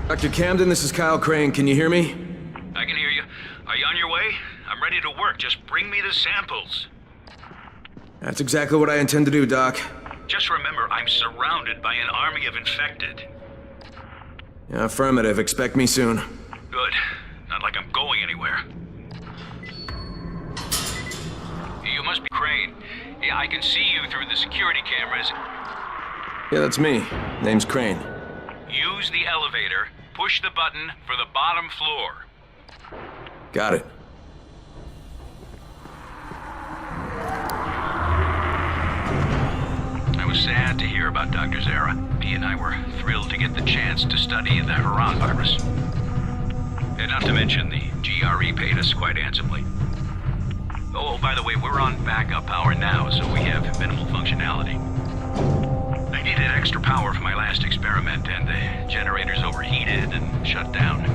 Dr. Camden, this is Kyle Crane. Can you hear me? I can hear you. Are you on your way? I'm ready to work. Just bring me the samples. That's exactly what I intend to do, Doc. Just remember, I'm surrounded by an army of infected. Yeah, affirmative. Expect me soon. Good. Not like I'm going anywhere. You must be Crane. Yeah, I can see you through the security cameras. Yeah, that's me. Name's Crane. Use the elevator. Push the button for the bottom floor. Got it. I was sad to hear about Dr. Zara. He and I were thrilled to get the chance to study the Haran virus. And not to mention the GRE paid us quite handsomely. Oh, by the way, we're on backup power now, so we have minimal functionality. I needed extra power for my last experiment, and the generators overheated and shut down.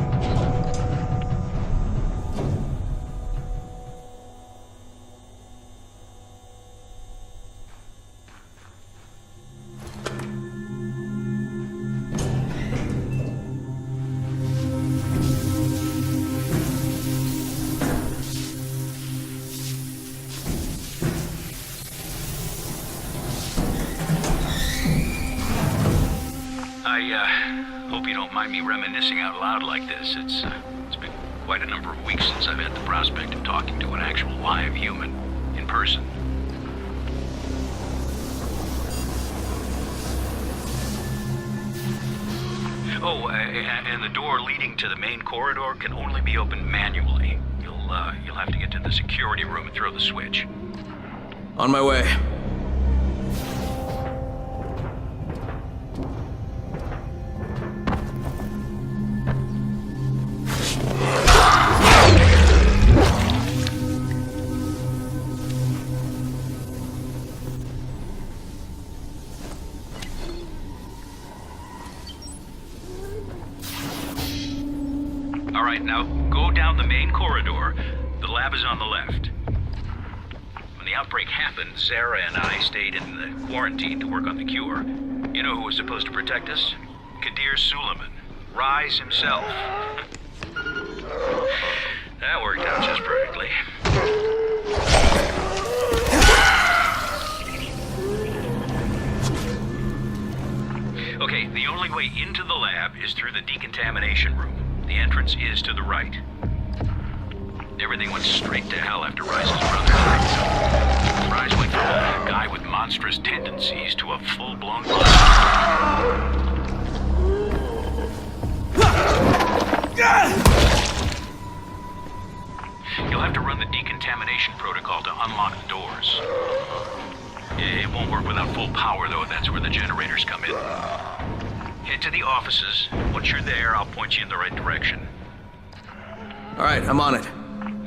I hope you don't mind me reminiscing out loud like this. It's been quite a number of weeks since I've had the prospect of talking to an actual live human in person. Oh, and the door leading to the main corridor can only be opened manually. You'll have to get to the security room and throw the switch. On my way. All right, now go down the main corridor. The lab is on the left. When the outbreak happened, Zara and I stayed in the quarantine to work on the cure. You know who was supposed to protect us? Kadir Suleiman, Rise himself. That worked out just perfectly. Okay, the only way into the lab is through the decontamination room. The entrance is to the right. Everything went straight to hell after Rice's brother died. Rice went from a guy with monstrous tendencies to a full-blown bloodsucker. You'll have to run the decontamination protocol to unlock the doors. It won't work without full power, though. That's where the generators come in. Head to the offices. Once you're there, I'll point you in the right direction. All right, I'm on it.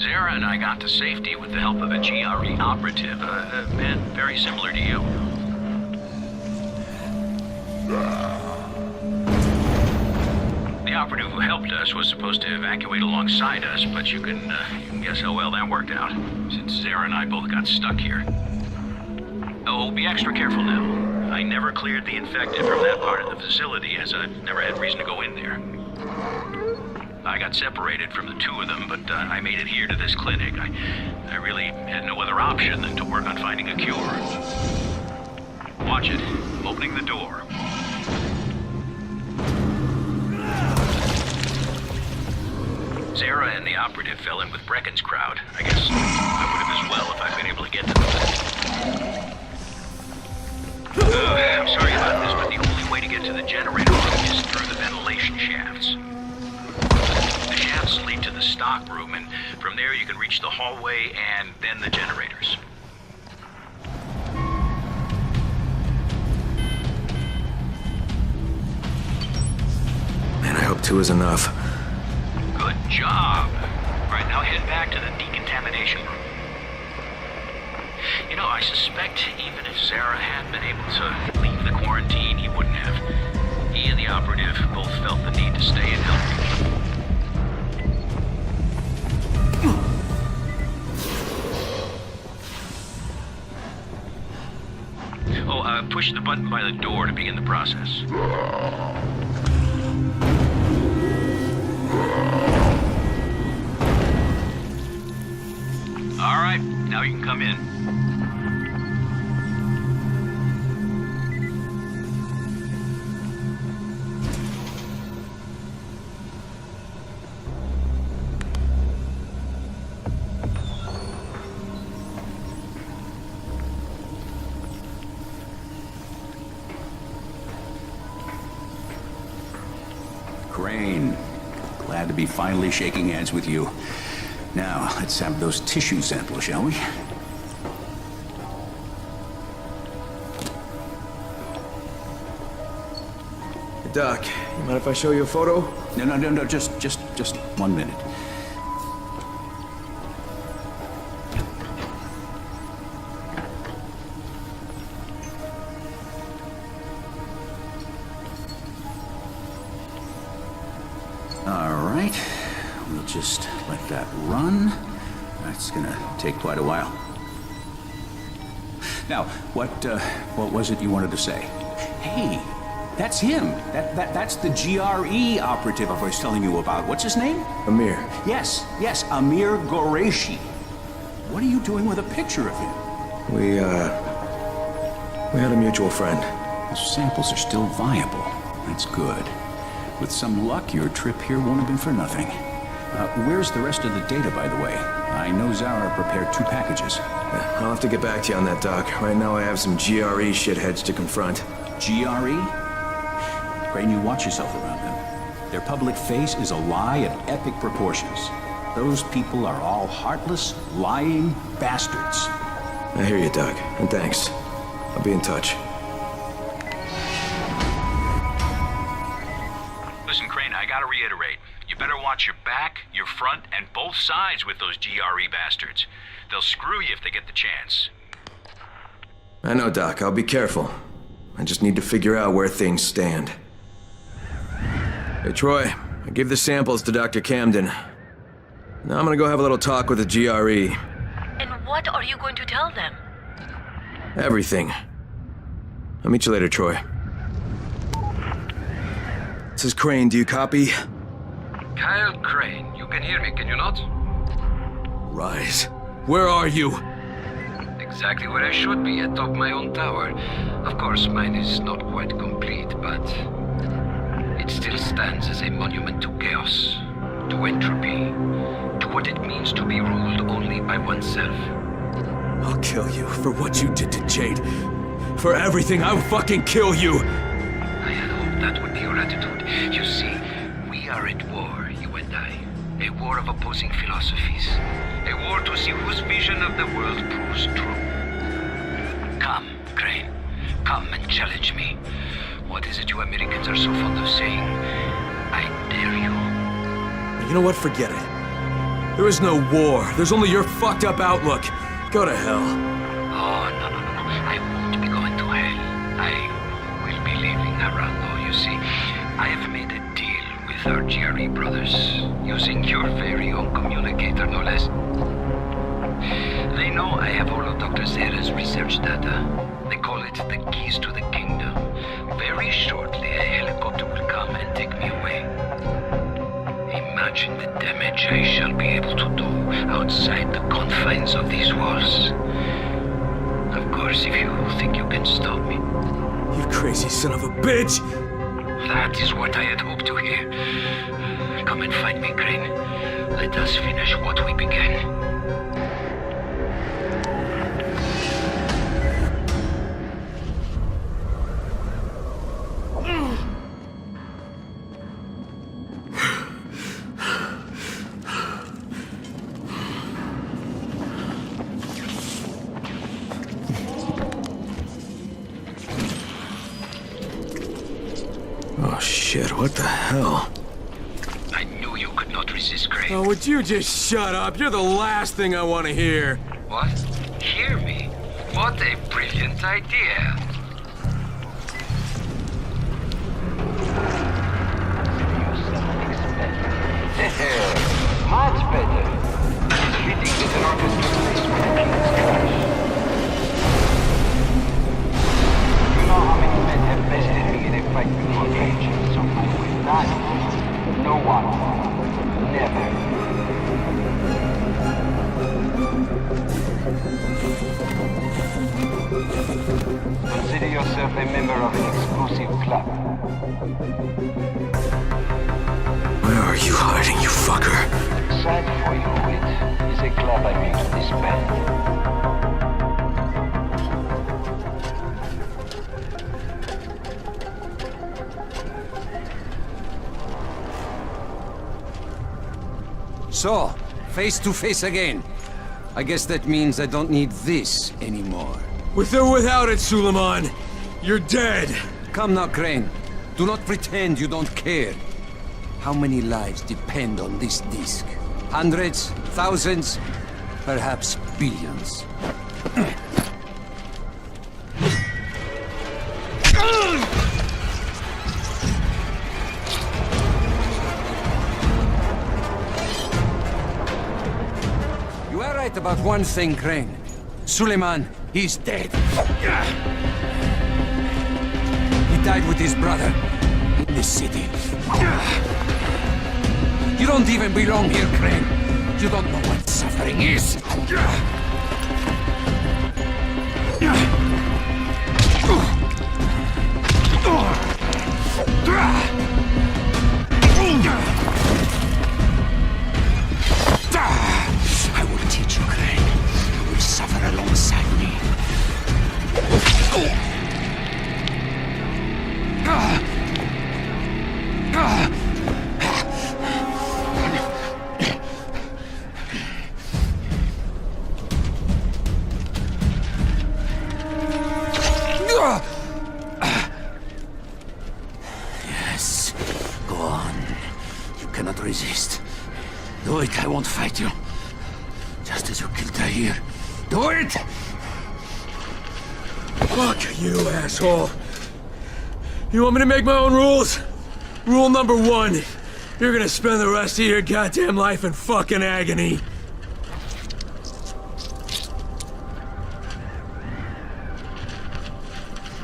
Zara and I got to safety with the help of a GRE operative, a man very similar to you. The operative who helped us was supposed to evacuate alongside us, but you can guess how well that worked out, since Zara and I both got stuck here. Oh, be extra careful now. I never cleared the infected from that part of the facility, as I've never had reason to go in there. I got separated from the two of them, but I made it here to this clinic. I really had no other option than to work on finding a cure. Watch it. I'm opening the door. Zara and the operative fell in with Brecken's crowd. I guess I would have as well if I'd been able to get to them. I'm and then the generators. Man, I hope 2 is enough. Good job. Right, now head back to the decontamination room. You know, I suspect even if Zara had been able to leave the quarantine, he wouldn't have. He and the operative both felt the need to stay and help people. Oh, push the button by the door to begin the process. All right, now you can come in. Crane, glad to be finally shaking hands with you. Now, let's have those tissue samples, shall we? Doc, you mind if I show you a photo? No, just 1 minute. All right, we'll just let that run. That's gonna take quite a while. Now, what was it you wanted to say? Hey, that's him. That's the GRE operative I was telling you about. What's his name? Amir. Yes, Amir Qureshi. What are you doing with a picture of him? We had a mutual friend. The samples are still viable. That's good. With some luck, your trip here won't have been for nothing. Where's the rest of the data, by the way? I know Zara prepared 2 packages. Yeah, I'll have to get back to you on that, Doc. Right now I have some GRE shitheads to confront. GRE? Crane, you watch yourself around them. Their public face is a lie of epic proportions. Those people are all heartless, lying bastards. I hear you, Doc, and thanks. I'll be in touch. Listen, Crane, I gotta reiterate. You better watch your back, your front, and both sides with those GRE bastards. They'll screw you if they get the chance. I know, Doc. I'll be careful. I just need to figure out where things stand. Hey, Troy. I gave the samples to Dr. Camden. Now I'm gonna go have a little talk with the GRE. And what are you going to tell them? Everything. I'll meet you later, Troy. This is Crane. Do you copy? Kyle Crane, you can hear me, can you not? Rise. Where are you? Exactly where I should be, atop my own tower. Of course, mine is not quite complete, but it still stands as a monument to chaos, to entropy, to what it means to be ruled only by oneself. I'll kill you for what you did to Jade. For everything, I'll fucking kill you! I had hoped that would be your attitude. You see, we are at war, you and I. A war of opposing philosophies. A war to see whose vision of the world proves true. Come, Crane. Come and challenge me. What is it you Americans are so fond of saying? I dare you. You know what? Forget it. There is no war. There's only your fucked up outlook. Go to hell. Oh, no. I won't be going to hell. I will be leaving Arando, you see. I have made a deal with our GRE brothers, using your very own communicator, no less. They know I have all of Dr. Zera's research data. They call it the keys to the kingdom. Very shortly, a helicopter will come and take me away. Imagine the damage I shall be able to do outside the confines of these walls. Of course, if you think you can stop me. You crazy son of a bitch! That is what I had hoped to hear. Come and find me, Crane. Let us finish what we began. shit. What the hell? I knew you could not resist, Crane. Oh, would you just shut up? You're the last thing I want to hear. What? Hear me? What a brilliant idea. Much better. It's fitting that an orchestra plays when a king's crash. You know how many men have bested me in a fight before cage, so I will not. No one. Never. Consider yourself a member of an exclusive club. Where are you hiding, you fucker? Sad for you, it is a club I mean to disband. So, face to face again. I guess that means I don't need this anymore. With or without it, Suleiman, you're dead. Come now, Crane. Do not pretend you don't care. How many lives depend on this disc? Hundreds? Thousands? Perhaps billions. You are right about one thing, Crane. Suleiman, he's dead. He died with his brother in this city. You don't even belong here, Crane. You don't know what suffering is. I will teach you, Crane. You will suffer alongside me. Yes, go on. You cannot resist. Do it, I won't fight you. Just as you killed Tahir. Do it! Fuck you, asshole. You want me to make my own rules? Rule number 1. You're gonna spend the rest of your goddamn life in fucking agony.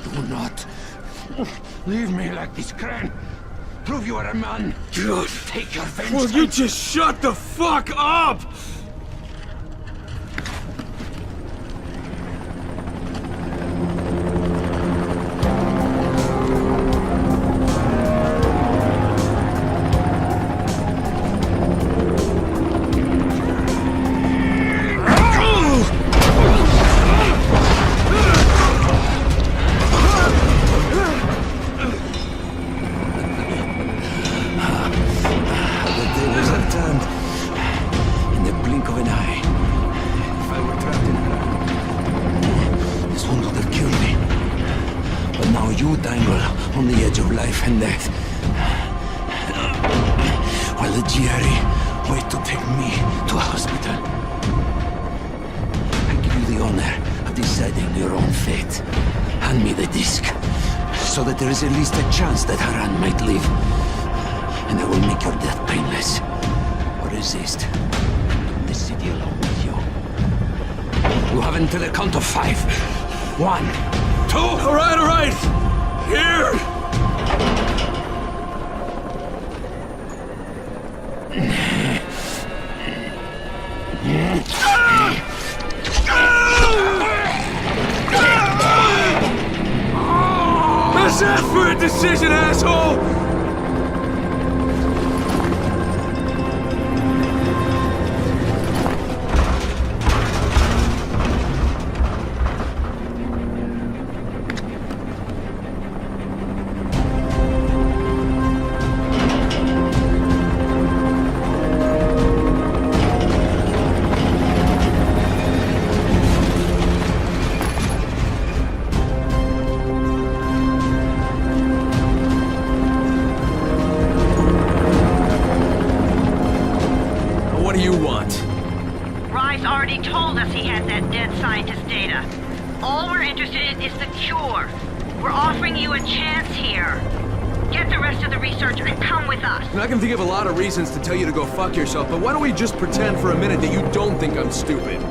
Do not leave me like this, Crane. Prove you are a man. God. Take your vengeance. Will you just shut the fuck up? On the edge of life and death. While the GRE wait to take me to a hospital. I give you the honor of deciding your own fate. Hand me the disc, so that there is at least a chance that Haran might live. And I will make your death painless. Or resist. The city along with you. You have until the count of 5. 1, 2... All right! Here! Let's ask for a decision, asshole! mad scientist data. All we're interested in is the cure. We're offering you a chance here. Get the rest of the research and come with us. And I can think of a lot of reasons to tell you to go fuck yourself, but why don't we just pretend for a minute that you don't think I'm stupid?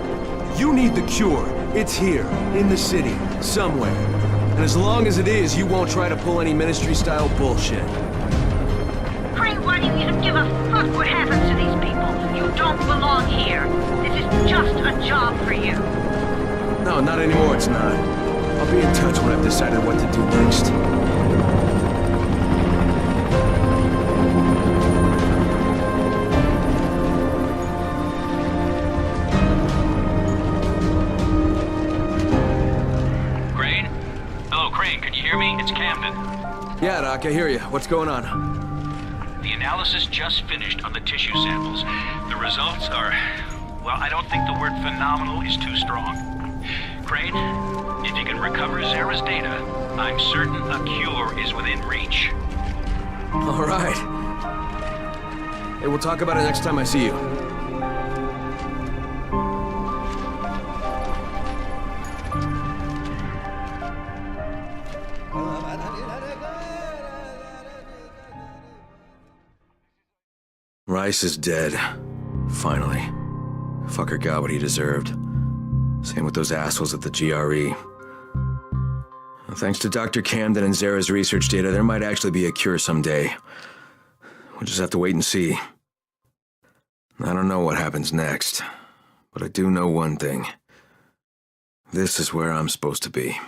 You need the cure. It's here, in the city, somewhere. And as long as it is, you won't try to pull any ministry-style bullshit. Crane, why do you even give a fuck what happens to these people? You don't belong here. This is just a job for you. No, not anymore, it's not. I'll be in touch when I've decided what to do next. Crane? Hello, Crane, can you hear me? It's Camden. Yeah, Doc, I hear you. What's going on? The analysis just finished on the tissue samples. The results are... well, I don't think the word phenomenal is too strong. Crane, if you can recover Zara's data, I'm certain a cure is within reach. All right. Hey, we'll talk about it next time I see you. Rice is dead. Finally. Fucker got what he deserved. Same with those assholes at the GRE. Well, thanks to Dr. Camden and Zara's research data, there might actually be a cure someday. We'll just have to wait and see. I don't know what happens next, but I do know one thing. This is where I'm supposed to be.